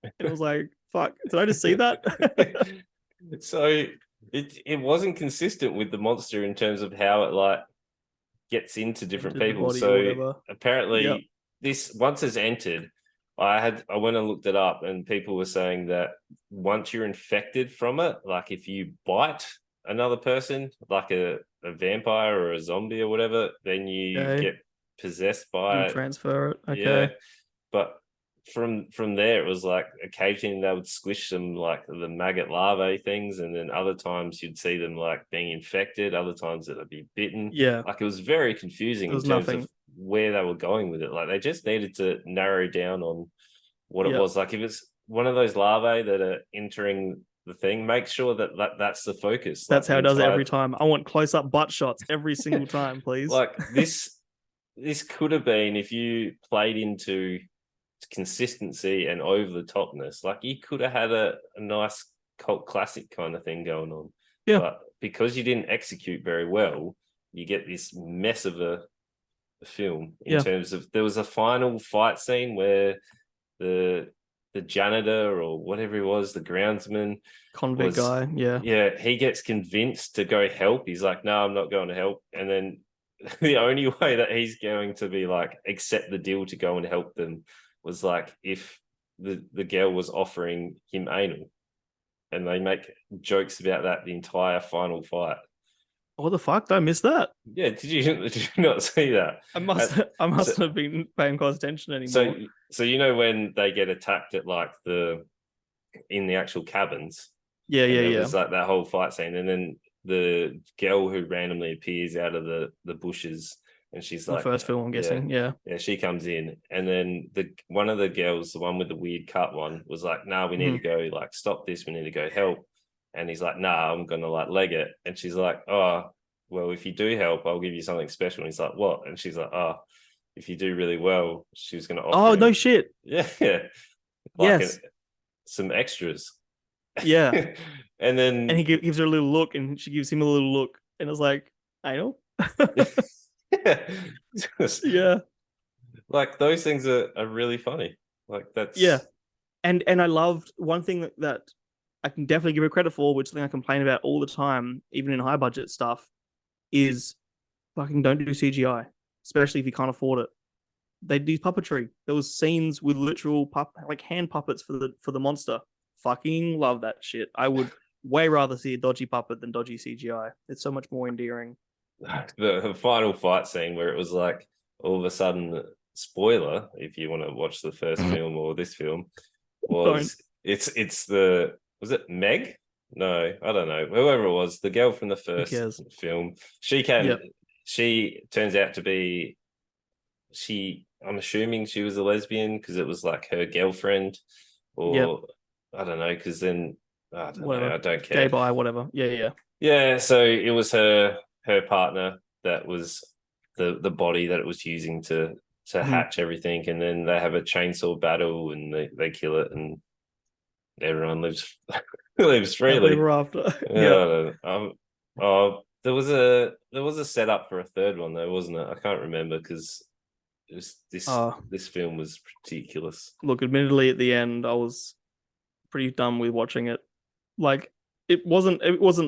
and it was like, "Fuck!" Did I just see that? So it wasn't consistent with the monster in terms of how it like gets into different Entered the people. body or So whatever. Yep. apparently, this once it's entered, I went and looked it up, and people were saying that once you're infected from it, like if you bite another person, like a vampire or a zombie or whatever, then you Okay. get possessed You'll by it. transfer it. Yeah, Okay. but from there it was like occasionally they would squish some like the maggot larvae things, and then other times you'd see them like being infected, other times it'd be bitten. Yeah. Like it was very confusing There in was terms of nothing. where they were going with it. Like they just needed to narrow down on what it Yep. was. Like if it's one of those larvae that are entering the thing, make sure that's the focus, like That's the how it does it entire every time. I want close up butt shots every single time, please. like this could have been, if you played into consistency and over the topness, like you could have had a nice cult classic kind of thing going on. Yeah. But because you didn't execute very well, you get this mess of a film in Yeah. terms of there was a final fight scene where the janitor or whatever he was, the groundsman, Convict was, guy. Yeah. yeah, he gets convinced to go help. He's like, no, I'm not going to help. And then the only way that he's going to be like accept the deal to go and help them was like if the girl was offering him anal, and they make jokes about that the entire final fight. What the fuck? Did I miss that? Yeah, did you not see that? I must I So, must have been paying close attention so anymore. so you know when they get attacked at like the in the actual cabins, Yeah, and yeah, there yeah. was like that whole fight scene, and then the girl who randomly appears out of the bushes, and she's The like, first film, I'm yeah, guessing. Yeah. yeah, she comes in, and then the one of the girls, the one with the weird cut one, was like, "No, we need to Mhm. go like stop this. We need to go help." And he's like, "Nah, I'm gonna like leg it." And she's like, "Oh, well, if you do help, I'll give you something special." And he's like, "What?" And she's like, "Oh, if you do really well," she was gonna offer Oh, no him, shit. yeah, yeah, like Yes. some extras. Yeah. And And he then gives her a little look and she gives him a little look. And it's like, I know. Yeah. like those things are really funny. Like Yeah. that's And I loved one thing that I can definitely give her credit for, which thing I complain about all the time, even in high budget stuff, is fucking don't do CGI, especially if you can't afford it. They do puppetry. There was scenes with literal like hand puppets for the monster. Fucking love that shit. I would way rather see a dodgy puppet than dodgy CGI. It's so much more endearing. the final fight scene where it was like all of a sudden, spoiler if you want to watch the first film or this film, Don't. was it's the was it Meg? No, I don't know. Whoever it was, the girl from the Who first cares? film, Yep. she turns out to be I'm assuming she was a lesbian because it was like her girlfriend, Yep. or I don't know, because then I don't know, Whatever. I don't Gay care. bi, whatever. Yeah, yeah. Yeah, so it was her partner that was the body that it was using to Mhm. hatch everything, and then they have a chainsaw battle and they kill it, and everyone lives lives Happily freely. ever after. Yep. Yeah, there was a setup for a third one though, wasn't it? I can't remember because it was Uh this film was ridiculous. Look, admittedly at the end I was pretty done with watching it. Like it wasn't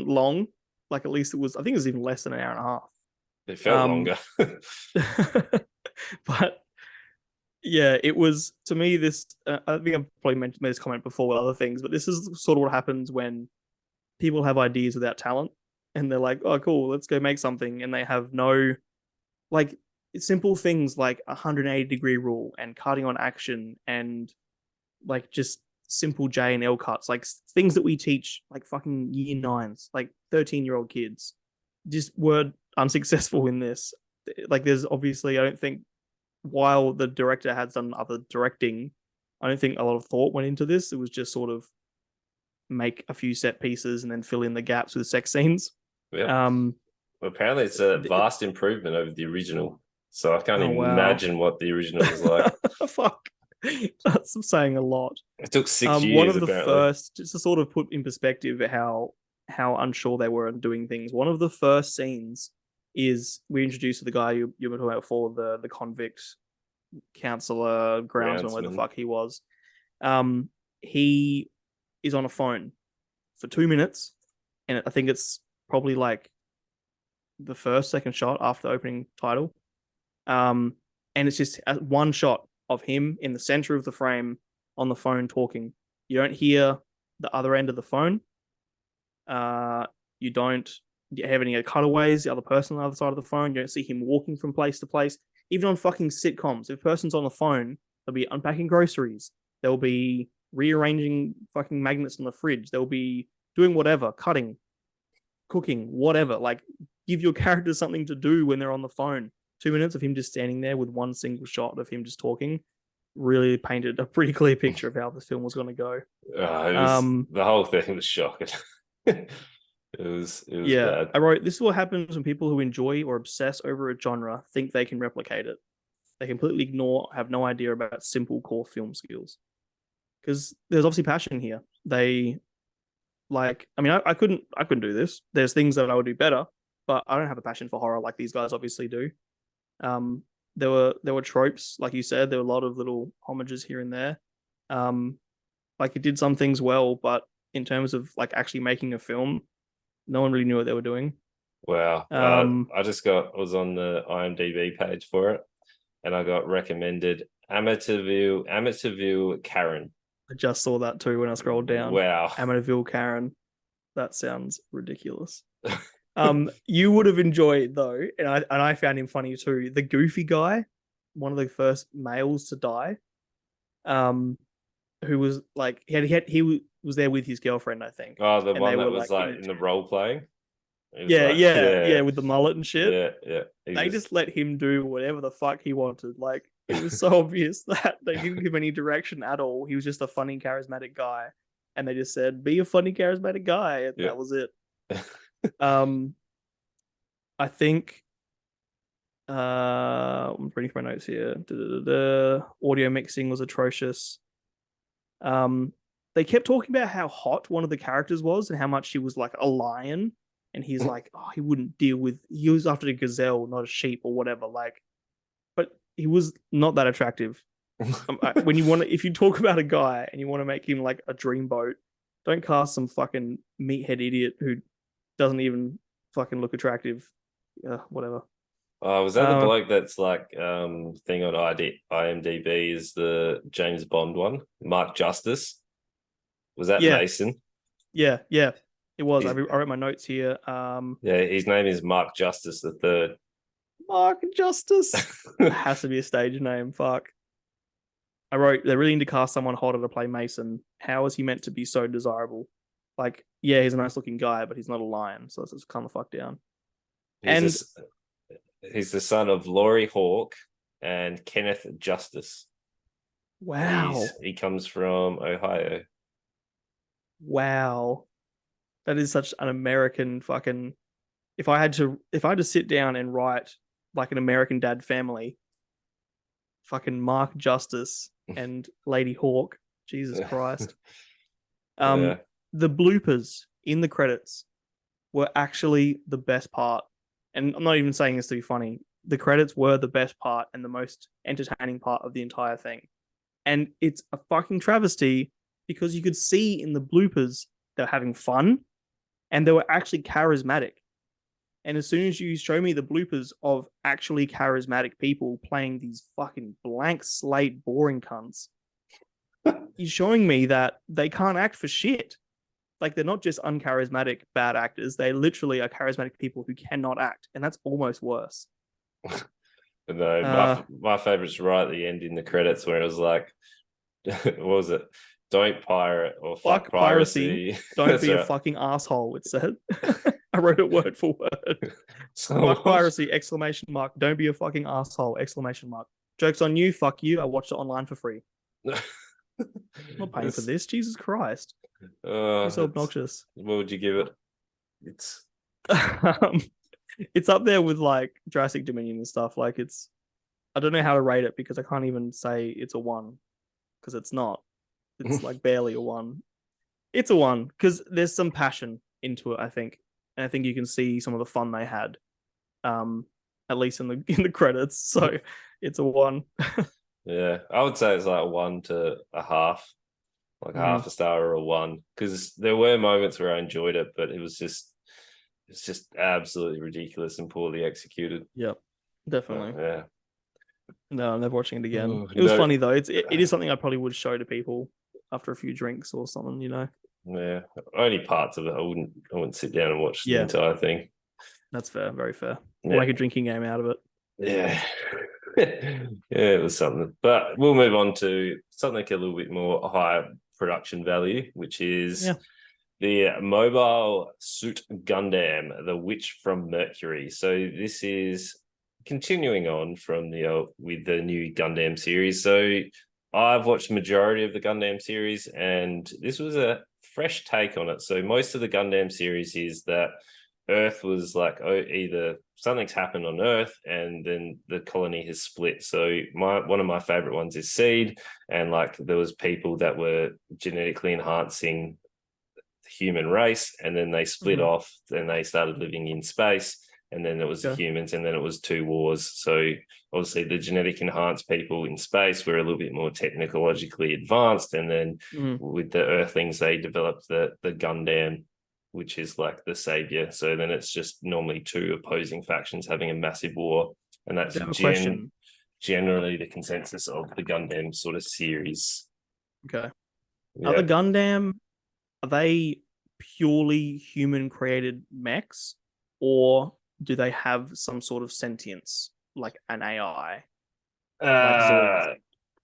long. Like at least it was I think it was even less than an hour and a half. It felt Um longer. but yeah, it was to me this. I think I've probably made this comment before with other things, but this is sort of what happens when people have ideas without talent, and they're like, "Oh, cool, let's go make something," and they have no like. simple things like 180-degree rule and cutting on action and like just simple J and L cuts, like things that we teach like fucking year nines, like 13-year-old kids, just were unsuccessful in this. Like, there's obviously, I don't think, while the director had done other directing, I don't think a lot of thought went into this. It was just sort of make a few set pieces and then fill in the gaps with sex scenes. Yep. Well, apparently, it's a vast improvement over the original. So I can't imagine what the original was like. Fuck. That's saying a lot. It took 6 years. One of the apparently. first, just to sort of put in perspective how unsure they were in doing things. One of the first scenes is we introduced the guy you were talking about before, the convict counselor, groundsman, where the fuck he was. He is on a phone for 2 minutes, and I think it's probably like the second shot after the opening title. And it's just one shot of him in the center of the frame on the phone talking. You don't hear the other end of the phone. You don't have any cutaways, the other person on the other side of the phone. You don't see him walking from place to place. Even on fucking sitcoms, if a person's on the phone, they'll be unpacking groceries. They'll be rearranging fucking magnets in the fridge. They'll be doing whatever, cutting, cooking, whatever. Like, give your character something to do when they're on the phone. 2 minutes of him just standing there with one single shot of him just talking really painted a pretty clear picture of how this film was going to go. The whole thing was shocking. It was bad. I wrote, this is what happens when people who enjoy or obsess over a genre think they can replicate it. They completely ignore, have no idea about simple core film skills. Because there's obviously passion here. They like, I mean, I couldn't do this. There's things that I would do better, but I don't have a passion for horror like these guys obviously do. There were tropes, like you said. There were a lot of little homages here and there. Like, it did some things well, but in terms of like actually making a film, no one really knew what they were doing. Wow. I was on the IMDb page for it, and I got recommended Amityville Karen. I just saw that too when I scrolled down. Wow. Amityville Karen. That sounds ridiculous. You would have enjoyed, though, and I found him funny too. The goofy guy, one of the first males to die, who was like he was there with his girlfriend, I think. Oh, the one that was like in the role playing. Yeah, with the mullet and shit. Yeah. They just let him do whatever the fuck he wanted. Like, it was so obvious that they didn't give any direction at all. He was just a funny, charismatic guy, and they just said, "Be a funny, charismatic guy," and that was it. I think I'm reading my notes here. Audio mixing was atrocious. They kept talking about how hot one of the characters was and how much he was like a lion, and he's like, oh, he was after a gazelle, not a sheep or whatever. Like, but he was not that attractive. If you talk about a guy and you want to make him like a dreamboat, don't cast some fucking meathead idiot who doesn't even fucking look attractive. Whatever. Was that the bloke that's like thing on IMDb is the James Bond one? Mark Justice? Was that Mason? Yeah. It was. I wrote my notes here. His name is Mark Justice the Third. Mark Justice. Has to be a stage name. Fuck. I wrote, they really need to cast someone hotter to play Mason. How is he meant to be so desirable? Like, yeah, he's a nice looking guy, but he's not a lion, so let's just calm the fuck down. He's the son of Laurie Hawke and Kenneth Justice. Wow. He comes from Ohio. Wow. That is such an American fucking... If I had to sit down and write like an American dad family, fucking Mark Justice and Lady Hawk, Jesus Christ. The bloopers in the credits were actually the best part. And I'm not even saying this to be funny. The credits were the best part and the most entertaining part of the entire thing. And it's a fucking travesty because you could see in the bloopers they're having fun and they were actually charismatic. And as soon as you show me the bloopers of actually charismatic people playing these fucking blank slate boring cunts, you're showing me that they can't act for shit. Like, they're not just uncharismatic bad actors. They literally are charismatic people who cannot act. And that's almost worse. No, Uh, my favorite's right at the end in the credits where it was like, what was it? Don't pirate or fuck fuck piracy. piracy. Don't That's be a right. fucking asshole. It said. I wrote it word for word. So Fuck piracy! Exclamation mark. Don't be a fucking asshole! Exclamation mark. Jokes on you. Fuck you. I watched it online for free. I'm not paying for it's, this. Jesus Christ. You're so it's obnoxious. what would you give it? It's um, it's up there with like Jurassic Dominion and stuff. Like it's I don't know how to rate it because I can't even say it's a one because it's not. It's like barely a one. It's a one because there's some passion into it, I think. And I think you can see some of the fun they had. Um, at least in the credits. So it's a one. yeah, I would say it's like a 1 to a half, like a half Mm, a star or a one, because there were moments where I enjoyed it, but it's just absolutely ridiculous and poorly executed. yep, definitely. Yeah. No, I'm never watching it again. Oh, It was no. funny though. It is something I probably would show to people after a few drinks or something, you know. Yeah, only parts of it. I wouldn't sit down and watch the Yeah, entire thing. that's fair, very fair. We'll Yeah, make a drinking game out of it. yeah, yeah. It was something, but we'll move on to something a little bit more high production value, which is Yeah. the Mobile Suit Gundam, the Witch from Mercury. So this is continuing on from the with the new Gundam series. So I've watched the majority of the Gundam series, and this was a fresh take on it. So most of the Gundam series is that Earth was like, oh, either something's happened on Earth and then the colony has split. So one of my favorite ones is Seed, and like there was people that were genetically enhancing the human race, and then they split Mm-hmm. off, and they started living in space, and then it was the Okay. humans, and then it was two wars. So obviously the genetic enhanced people in space were a little bit more technologically advanced, and then Mm-hmm. with the Earthlings they developed the Gundam, which is like the savior. So then it's just normally two opposing factions having a massive war, and I that's do have a question. generally the consensus of the Gundam sort of series. Okay. Are the Yeah. Gundam are they purely human created mechs or do they have some sort of sentience like an AI like Zords?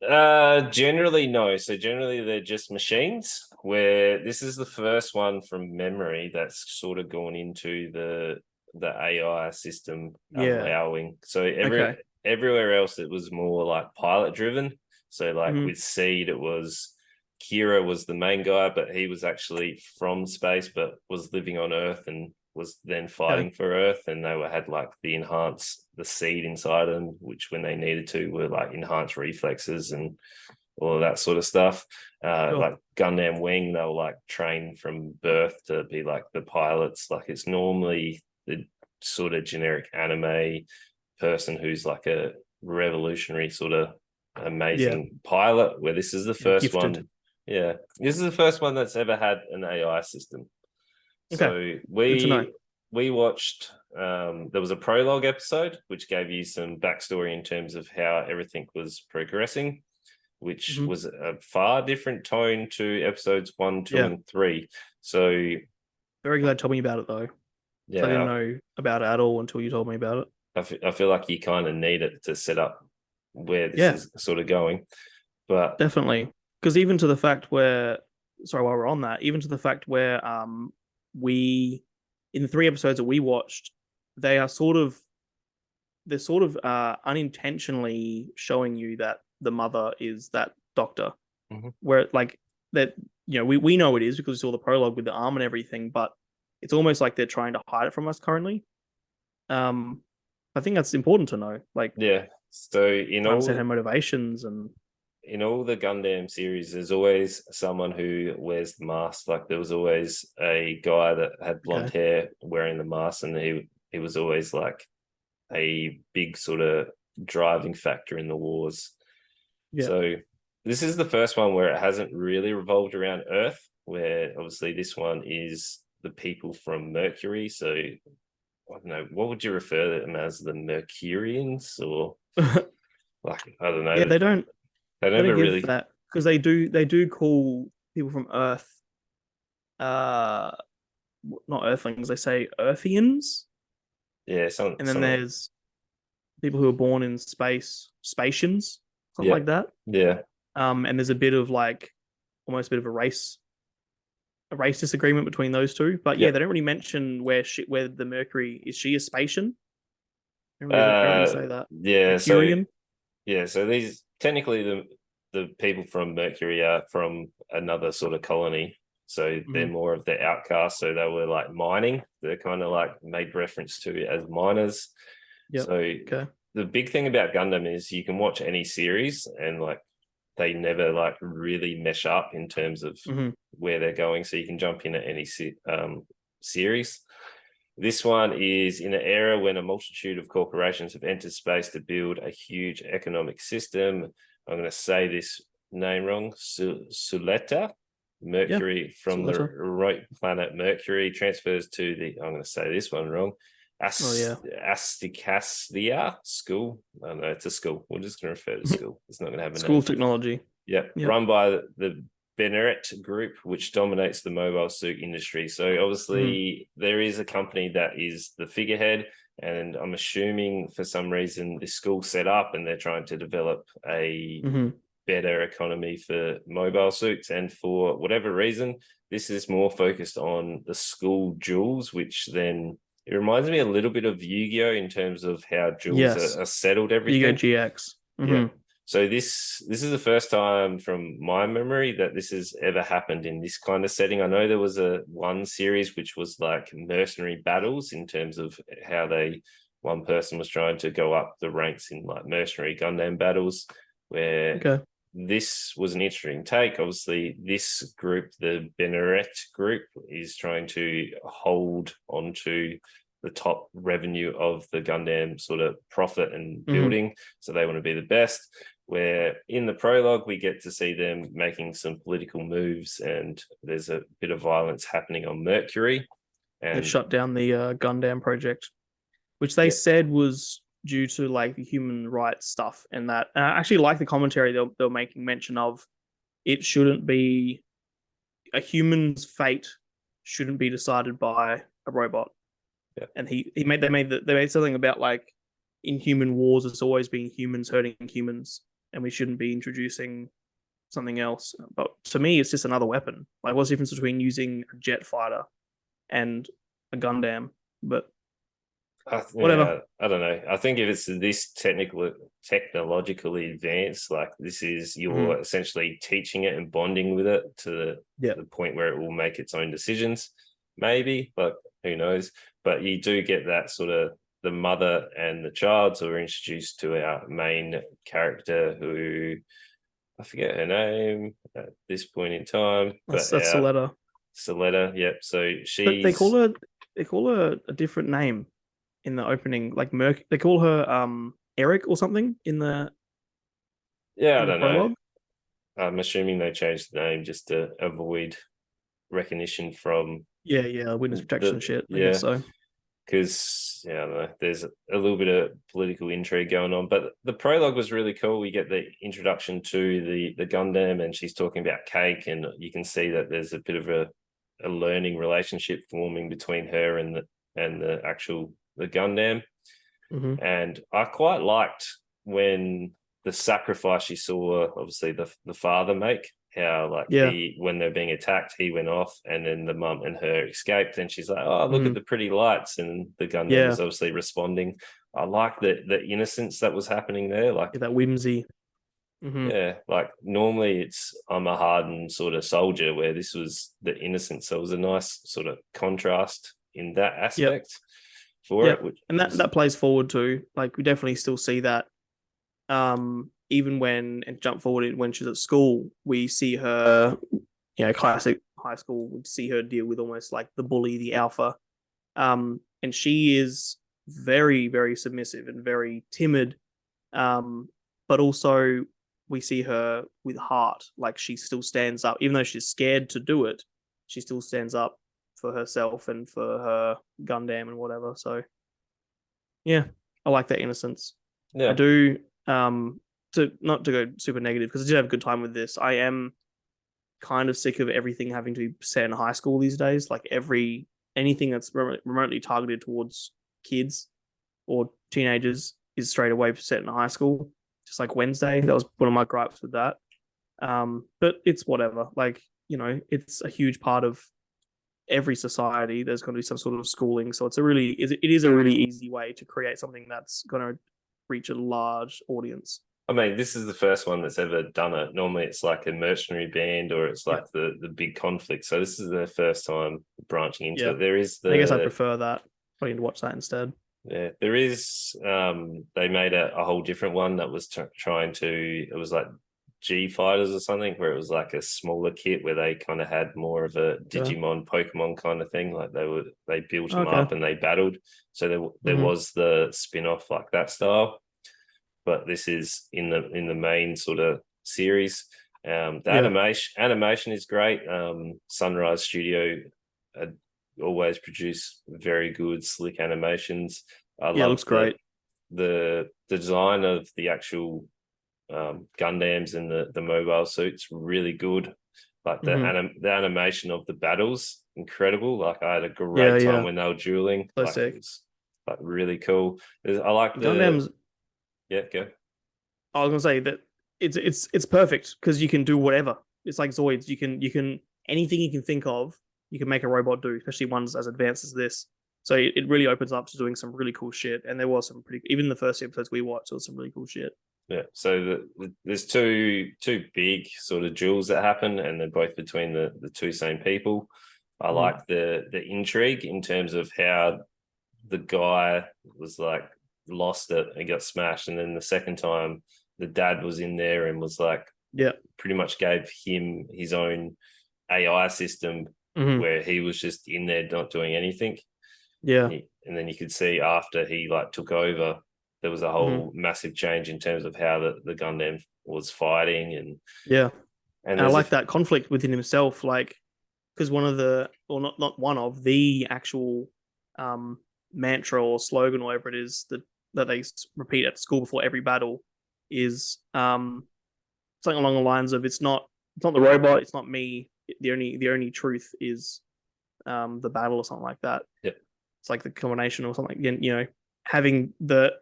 Uh, Generally no. So generally they're just machines. Where this is the first one from memory that's sort of gone into the AI system Yeah. allowing. So Okay. everywhere else it was more like pilot driven. So like Mm-hmm. with Seed, it was Kira was the main guy, but he was actually from space, but was living on Earth and was then Okay. fighting for Earth, and they had like the seed inside them, which when they needed to were like enhanced reflexes and all of that sort of stuff. Sure. Like Gundam Wing, they were like trained from birth to be like the pilots. Like it's normally the sort of generic anime person who's like a revolutionary sort of Yeah. amazing pilot, where this is the Yeah. first Gifted. one. Yeah, this is the first one that's ever had an AI system. Okay. So Good to know. we watched there was a prologue episode which gave you some backstory in terms of how everything was progressing, which Mm-hmm. was a far different tone to episodes 1, 2, Yeah. and 3. So Very glad you told me about it though. So I didn't yeah, know about it at all until you told me about it. I feel like you kind of need it to set up where this Yeah, is sort of going. But definitely. Because even to the fact where, sorry, while we're on that, even to the fact where we in the three episodes that we watched, they are sort of unintentionally showing you that the mother is that doctor. Mhm. Where like that, we know it is because we saw the prologue with the arm and everything, but it's almost like they're trying to hide it from us currently. Um, I think that's important to know, like Yeah, so to understand her motivations and in all the Gundam series, there's always someone who wears the mask. Like there was always a guy that had blonde okay, hair wearing the mask, and he was always like a big sort of driving factor in the wars. yeah, So this is the first one where it hasn't really revolved around Earth, where obviously this one is the people from Mercury. So I don't know, what would you refer to them as, the Mercurians, or like I don't yeah. know. They They don't never give really, that because they do call people from Earth uh not Earthlings. They say Earthians, yeah, and then something. there's people who are born in space, Spatians, something Yeah. like that. Yeah. And there's a bit of like almost a bit of a race disagreement between those two. But yeah, Yeah. they don't really mention where the Mercury is. She a Spatian? I don't really Uh, say that. yeah. So Mercurian. yeah. So these technically the people from Mercury are from another sort of colony. So they're Mm-hmm. more of the outcasts. So they were like mining. They're kind of like made reference to as miners. Yep. So Okay. the big thing about Gundam is you can watch any series and like they never like really mesh up in terms of Mm-hmm. where they're going. So you can jump in at any series. This one is in an era when a multitude of corporations have entered space to build a huge economic system. I'm going to say this name wrong. Suleta, Yeah. Mercury from the Soletta. right planet Mercury transfers to the, I'm going to say this one wrong, Oh yeah. Asticaslia school. I don't know, it's a school. We're just going to refer to school. It's not going to have a School name. of Technology. Yeah, Yep. run by the Bennett Group, which dominates the mobile suit industry. So obviously there is a company that is the figurehead, and I'm assuming for some reason this school set up and they're trying to develop a better economy for mobile suits. And for whatever reason, this is more focused on the school jewels, which then it reminds me a little bit of Yu-Gi-Oh in terms of how jewels Yes. are settled Ego everything. GX. Yeah. So this is the first time from my memory that this has ever happened in this kind of setting. I know there was a one series which was like mercenary battles in terms of how one person was trying to go up the ranks in like mercenary Gundam battles, where Okay. this was an interesting take. Obviously, this group, the Bennett group, is trying to hold onto the top revenue of the Gundam sort of profit and building. So they want to be the best. Where in the prologue, we get to see them making some political moves, and there's a bit of violence happening on Mercury. They've And shut down the Gundam project, which they yeah, said was due to like the human rights stuff and that. And I actually like the commentary they were making mention of. It shouldn't be a human's fate shouldn't be decided by a robot. yeah, And they made something about like in human wars it's always been humans hurting humans and we shouldn't be introducing something else. But to me it's just another weapon. Like what's the difference between using a jet fighter and a Gundam? But whatever. I don't know. I think if it's this technologically advanced, like this is you're essentially teaching it and bonding with it to Yeah. the point where it will make its own decisions. Maybe, but who knows? But you do get that sort of the mother and the child, so we're introduced to our main character who I forget her name at this point in time, That's but that's the our letter. Soletta, yep. So But she's they call her a different name in the opening, like Merc. They call her Eric or something yeah, I in the don't know. prologue. I'm assuming they changed the name just to avoid recognition from Yeah, witness protection the shit. I guess yeah, so. because yeah, I don't know, there's a little bit of political intrigue going on. But the prologue was really cool. We get the introduction to the Gundam, and she's talking about cake, and you can see that there's a bit of a learning relationship forming between her and the Gundam. And I quite liked when the sacrifice you saw, obviously the father make, how like Yeah. when they're being attacked, he went off, and then the mum and her escaped, and she's like, "Oh, look at the pretty lights," and the Gundam Yeah. is obviously responding. I like the innocence that was happening there. Like, Yeah, that whimsy. yeah, like normally it's I'm a hardened sort of soldier, where this was the innocence. So it was a nice sort of contrast in that Yep. aspect for it, Yep. which And that was that plays forward too. Like we definitely still see that. Even when and jump forward when she's at school, we see her, classic high school, we see her deal with almost like the bully, the alpha. And she is very, very submissive and very timid. But also we see her with heart, like she still stands up, even though she's scared to do it, she still stands up for herself and for her Gundam and whatever. So yeah, I like that innocence. I yeah. do. To not to go super negative because I did have a good time with this. I am kind of sick of everything having to be set in high school these days. Like anything that's remotely targeted towards kids or teenagers is straight away set in high school, just like Wednesday. That was one of my gripes with that. But it's whatever. Like, you know, it's a huge part of every society. There's going to be some sort of schooling, so it is a really easy way to create something that's going to reach a large audience. I mean, this is the first one that's ever done it. Normally, it's like a mercenary band or it's like the big conflict. So this is their first time branching into it. There is I guess I prefer that. I need to watch that instead. Yeah, there is. They made a whole different one that was trying to. It was like G Fighters or something, where it was like a smaller kit where they kind of had more of a Digimon, Pokemon kind of thing. Like they built them up and they battled. So there was the spin off like that style, but this is in the main sort of series. The animation is great. Sunrise Studio always produce very good, slick animations. I love looks great. The design of the actual Gundams and the mobile suits really good. Like the animation of the battles, incredible. Like I had a great time when they were dueling. So like sick. it was like really cool. I like the Gundams. Yeah, go. I was gonna say that it's perfect because you can do whatever. It's like Zoids. You can anything you can think of, you can make a robot do, especially ones as advanced as this. So it really opens up to doing some really cool shit. And there was some even the first episodes we watched, there was some really cool shit. Yeah. So there's two big sort of duels that happen, and they're both between the two same people. I like the intrigue in terms of how the guy was like lost it and got smashed, and then the second time the dad was in there and was like, pretty much gave him his own AI system where he was just in there not doing anything. And then you could see after he like took over, there was a whole massive change in terms of how the Gundam was fighting and I like that conflict within himself, like because one of the not one of the actual mantra or slogan, whatever it is that they repeat at school before every battle is something along the lines of it's not the robot, it's not me. The only truth is the battle or something like that. It's like the combination or something. You know, having the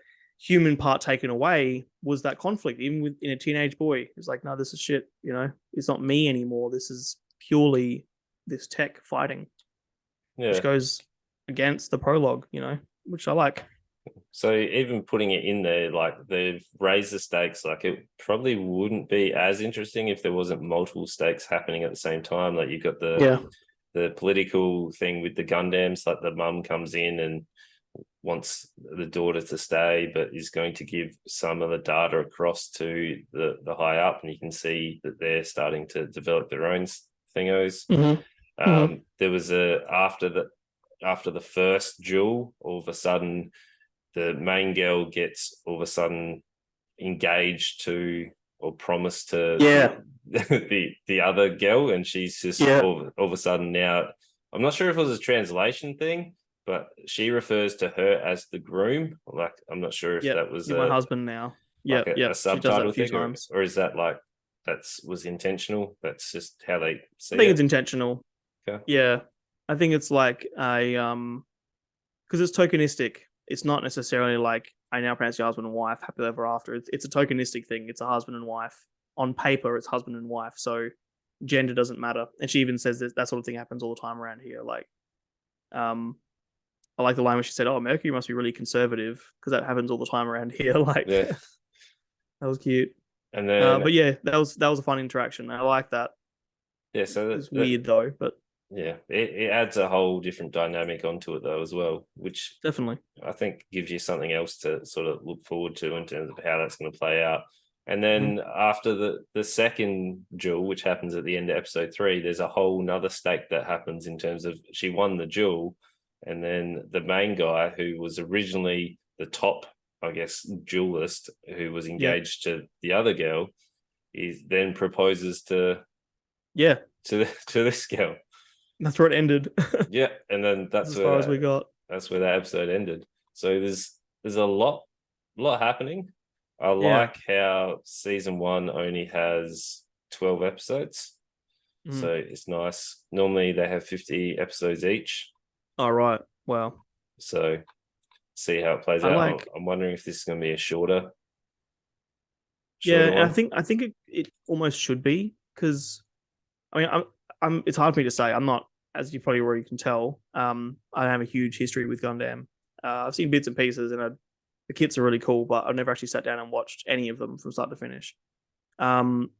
human part taken away was that conflict. Even in a teenage boy, it's like, no, this is shit. You know, it's not me anymore. This is purely this tech fighting, which goes against the prologue. You know, which I like. So even putting it in there, like they've raised the stakes. Like it probably wouldn't be as interesting if there wasn't multiple stakes happening at the same time. Like you got the political thing with the Gundams. Like the mum comes in and wants the daughter to stay, but is going to give some of the data across to the high up, and you can see that they're starting to develop their own thingos. There was after the first duel, all of a sudden the main girl gets all of a sudden engaged to or promised to the other girl, and she's just all of a sudden now, I'm not sure if it was a translation thing, but she refers to her as the groom. Like I'm not sure if that was my husband now. A subtitle thing, or is that like was intentional? That's just how they see it. I think it's intentional. Okay. Yeah, I think it's like a because it's tokenistic. It's not necessarily like I now pronounce you husband and wife, happily ever after. It's a tokenistic thing. It's a husband and wife. On paper, it's husband and wife. So gender doesn't matter. And she even says that sort of thing happens all the time around here. Like, I like the line where she said, "Oh, Mercury must be really conservative," because that happens all the time around here. Like, that was cute. And then, but yeah, that was a fun interaction. I like that. Yeah, so it's weird though, but yeah, it adds a whole different dynamic onto it though as well, which definitely I think gives you something else to sort of look forward to in terms of how that's going to play out. And then after the second duel, which happens at the end of episode 3, there's a whole nother stake that happens in terms of she won the duel, and then the main guy who was originally the top, I guess, duelist who was engaged to the other girl, is then proposes to this girl. That's where it ended. And then that's as far as we got. That's where that episode ended. So there's a lot happening. I like how season 1 only has 12 episodes. So it's nice. Normally they have 50 episodes each. Oh, right. Wow. So see how it plays I out. like, I'm wondering if this is going to be a shorter yeah, and one. I think it almost should be because I mean, I'm. It's hard for me to say. I'm not, as you probably already can tell. I have a huge history with Gundam. I've seen bits and pieces, and the kits are really cool, but I've never actually sat down and watched any of them from start to finish. Um,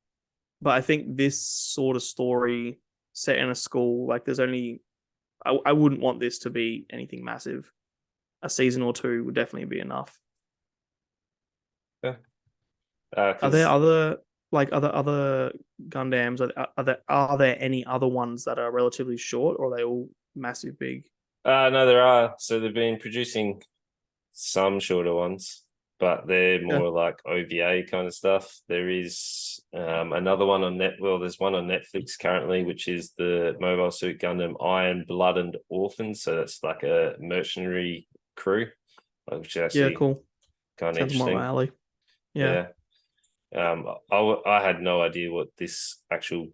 but I think this sort of story set in a school, like there's only, I wouldn't want this to be anything massive. A season or two would definitely be enough. Yeah. Are there Because other Gundams? Are there any other ones that are relatively short, or are they all massive big? no, there are. So they've been producing some shorter ones, but they're Yeah. more like OVA kind of stuff. There is another one on net. Well, there's one on Netflix currently, which is the Mobile Suit Gundam Iron, Blood, and Orphans. So that's like a mercenary crew, which is Yeah, actually cool. kind of Sounds more up my interesting. alley. Yeah. Yeah. I had no idea what this actual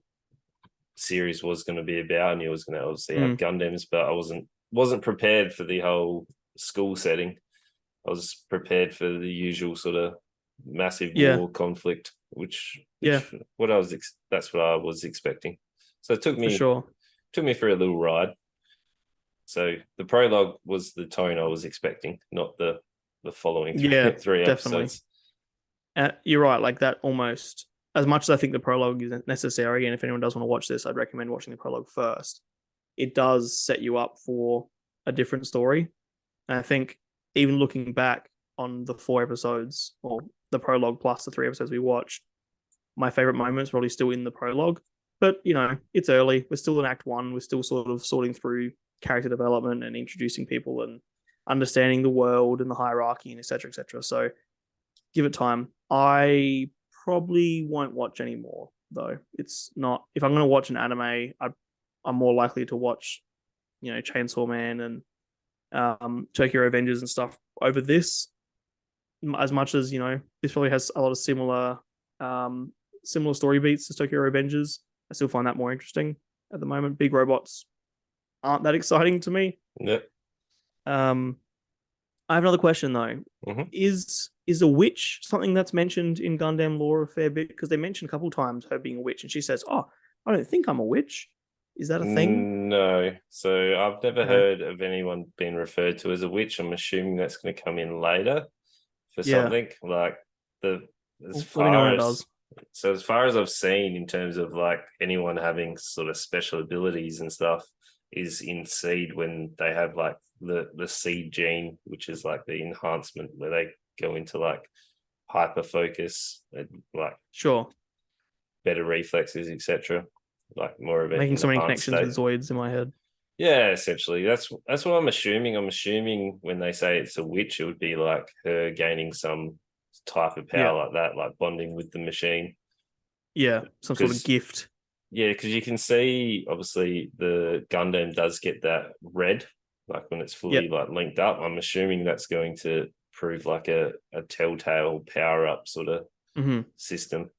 series was going to be about. I knew it was going to obviously have Mm. Gundams, but I wasn't prepared for the whole school setting. I was prepared for the usual sort of massive Yeah. war conflict, which Yeah, that's what I was expecting. So it for sure. took me for a little ride. So the prologue was the tone I was expecting, not the following Yeah, three definitely. episodes. You're right. Like that almost, as much as I think the prologue isn't necessary, and if anyone does want to watch this, I'd recommend watching the prologue first. It does set you up for a different story. And I think even looking back on the 4 episodes or the prologue plus the 3 episodes we watched, my favorite moments probably still in the prologue. But it's early. We're still in Act One. We're still sort of sorting through character development and introducing people and understanding the world and the hierarchy and etc. etc. So give it time. I probably won't watch anymore though. It's not, if I'm going to watch an anime, I'm more likely to watch Chainsaw Man and Tokyo Revengers and stuff over this. As much as this probably has a lot of similar story beats as Tokyo Revengers, I still find that more interesting at the moment. Big robots aren't that exciting to me. Yep. I have another question though. Mm-hmm. Is a witch something that's mentioned in Gundam lore a fair bit? Because they mention a couple times her being a witch, and she says, "Oh, I don't think I'm a witch." Is that a thing? No. So I've never Okay. heard of anyone being referred to as a witch. I'm assuming that's going to come in later for Yeah. something like the as Well, let me know when far it as does. so as far as I've seen in terms of like anyone having sort of special abilities and stuff is in Seed when they have like the Seed gene, which is like the enhancement where they go into like hyper focus and like Sure. better reflexes, etc. Like more of an Making so many enhanced connections state. with Zoids in my head. Yeah, essentially. That's what I'm assuming. I'm assuming when they say it's a witch, it would be like her gaining some type of Yeah. power like that, like bonding with the machine. Yeah. Some sort of Because gift. yeah, because you can see obviously the Gundam does get that red, like when it's fully Yep. like linked up. I'm assuming that's going to prove like a telltale power up sort of Mm-hmm. system.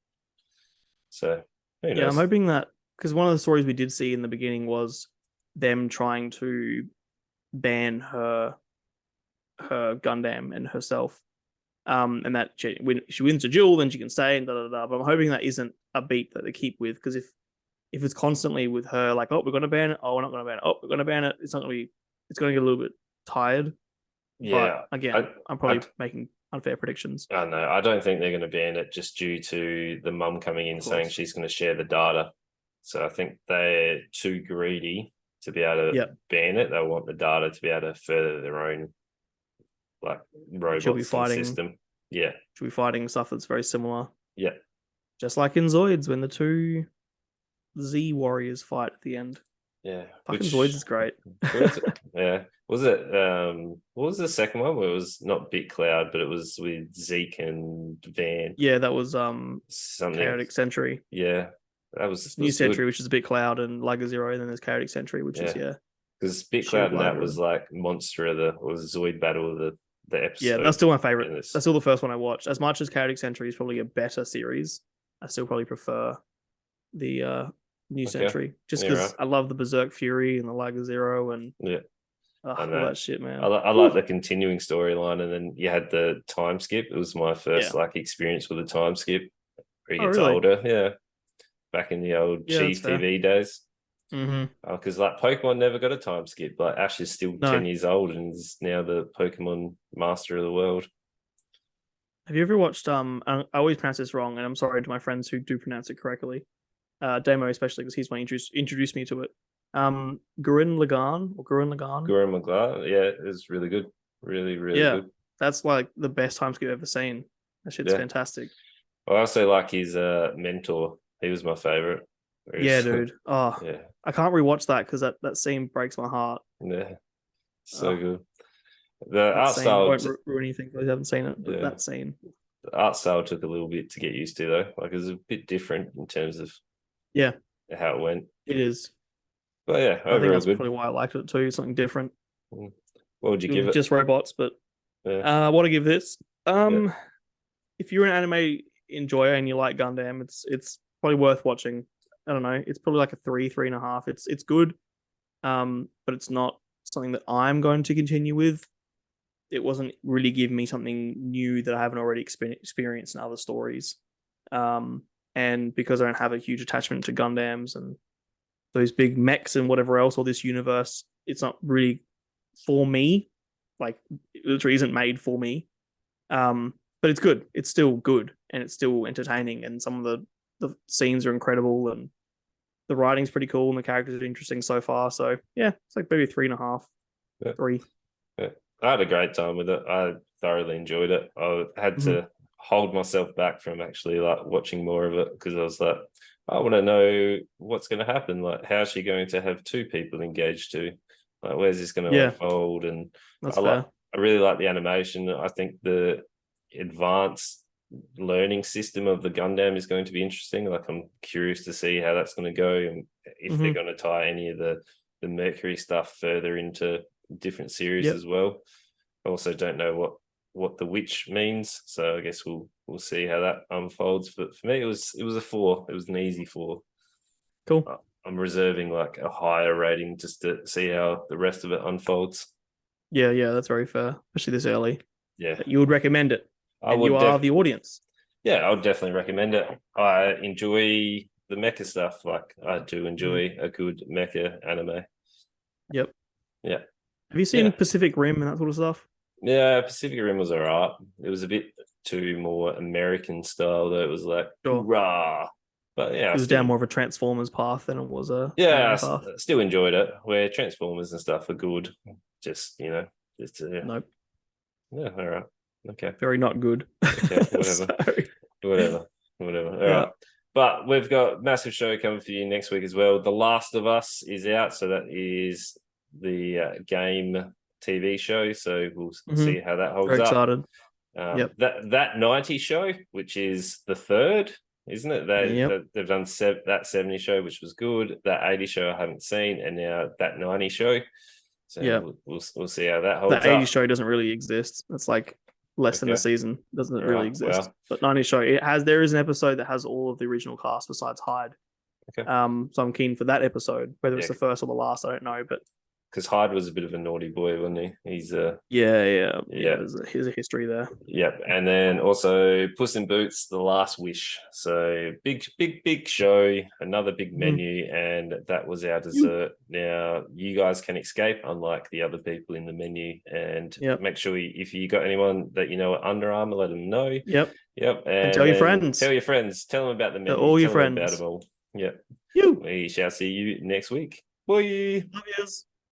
So who Yeah, I'm knows? hoping that, because one of the stories we did see in the beginning was them trying to ban her Gundam and herself. And that when she wins a duel, then she can stay and da da da. But I'm hoping that isn't a beat that they keep with, because if it's constantly with her, like, oh, we're gonna ban it, oh, we're not gonna ban it, oh, we're gonna ban it, it's not gonna be, it's gonna get a little bit tired. But Yeah, again, I'm I probably making unfair predictions. I know. I don't think they're going to ban it just due to the mum coming in Of saying course. she's going to share the data. So I think they're too greedy to be able to Yeah. ban it. They want the data to be able to further their own like She'll be robots and fighting system. Yeah. she'll be fighting stuff that's very similar. Yeah. Just like in Zoids when the two Z warriors fight at the end. Yeah. Fucking Zoids is great. Yeah. Was it what was the second one where it was not Big Cloud, but it was with Zeke and Van? Yeah, that was Something. Chaotic Sentry. Yeah. That It's New was Sentry, good. which is a bit Cloud, and Liger Zero, and then there's Chaotic Sentry, which is Yeah. Because Big Shield Cloud and that Liger. was like Monster of the or Zoid Battle of the Yeah, episode. that's still my favorite. And it's, That's still the first one I watched. As much as Chaotic Sentry is probably a better series, I still probably prefer the New okay. Sentry, just Yeah, because right. I love the Berserk Fury and the Liger Zero, and Yeah. Oh, I all know. that shit, man. I like the continuing storyline, and then you had the time skip. It was my first Yeah. like experience with a time skip. Where he Oh, gets really? older, yeah. Back in the old Yeah, that's Cheese fair. TV days. Mm-hmm. Because like Pokemon never got a time skip. Like Ash is still No. 10 years old and is now the Pokemon master of the world. Have you ever watched I always pronounce this wrong, and I'm sorry to my friends who do pronounce it correctly. Damo especially because he's one who introduced me to it. Gurren Lagann or Gurren Lagann. Guru Maglar, yeah, it's really good. Really, really Yeah, good. that's like the best time skip I've ever seen. That shit's Yeah. fantastic. I also like his mentor. He was my favorite. Yeah, dude. Oh, Yeah, I can't rewatch that because that scene breaks my heart. yeah, so Oh, good. The that art scene. I style, won't ruin anything if I haven't seen it, but yeah, that scene. the art style took a little bit to get used to though. Like it was a bit different in terms of Yeah, how it went. it is. But yeah, I think overall that's good. probably why I liked it too. Something different. Mm. What would you It give was it? just robots, but Yeah, I want to give this. yeah, If you're an anime enjoyer and you like Gundam, it's probably worth watching. I don't know. It's probably like a 3.5. It's good, but it's not something that I'm going to continue with. It wasn't really giving me something new that I haven't already experienced in other stories. Um, and because I don't have a huge attachment to Gundams and those big mechs and whatever else, or this universe, it's not really for me. Like, it literally isn't made for me. But it's good. It's still good, and it's still entertaining. And some of the scenes are incredible, and the writing's pretty cool, and the characters are interesting so far. So yeah, it's like maybe 3.5, yeah, 3. yeah. I had a great time with it. I thoroughly enjoyed it. I had Mm-hmm. to hold myself back from actually like watching more of it because I was like, I want to know what's going to happen. Like, how's she going to have two people engaged to? Like, where's this going to Yeah, unfold? And that's I like, fair. I really like the animation. I think the advanced learning system of the Gundam is going to be interesting. Like, I'm curious to see how that's going to go and if they're Mm-hmm. going to tie any of the Mercury stuff further into different series Yep. as well. I also don't know what the witch means, so I guess we'll see how that unfolds. But for me, it was a 4. It was an easy 4. Cool. I'm reserving like a higher rating just to see how the rest of it unfolds. Yeah, yeah, that's very fair, especially this early. Yeah, But you would recommend it, I and you would are the audience. yeah, I would definitely recommend it. I enjoy the mecha stuff. Like I do Mhm. enjoy a good mecha anime. Yep. Yeah, Have you seen yeah, Pacific Rim and that sort of stuff? yeah. Pacific Rim was alright. It was a bit too more American style though. It was like Sure. rah, but yeah, I It was still down more of a Transformers path than it was a yeah, anime path. still enjoyed it. Where Transformers and stuff are good. Just just Nope. yeah, all right, okay, Very not good. okay, whatever. Sorry. Whatever. Whatever. All Yeah. right. But we've got massive show coming for you next week as well. The Last of Us is out, so that is the game TV show. So we'll Mm-hmm. see how that holds Very up. excited. Yep. That 90 show, which is the third, isn't it? Yep. They've done that 70 show, which was good. That 80 show I haven't seen, and now that 90 show. Yeah. So we'll see how that holds The 80 up. show doesn't really exist. It's like less than a Okay. season. Doesn't All really right. exist. Well. But 90 show there is an episode that has all of the original cast besides Hyde. Okay. So I'm keen for that episode. Whether it's Yeah. the first or the last, I don't know. But Because Hyde was a bit of a naughty boy, wasn't he? He's yeah. yeah, Here's a history there. yep. And then also Puss in Boots, The Last Wish. So big show, another big menu, and that was our dessert. Now you guys can escape, unlike the other people in the menu, and Yep. make sure if you got anyone that you know at Under Armour, let them know. Yep. Yep. And And tell your then friends. tell your friends. Tell them about the Tell menu. all your Tell them about friends. them all. Yep. You. We shall see you next week. Bye. Love yous.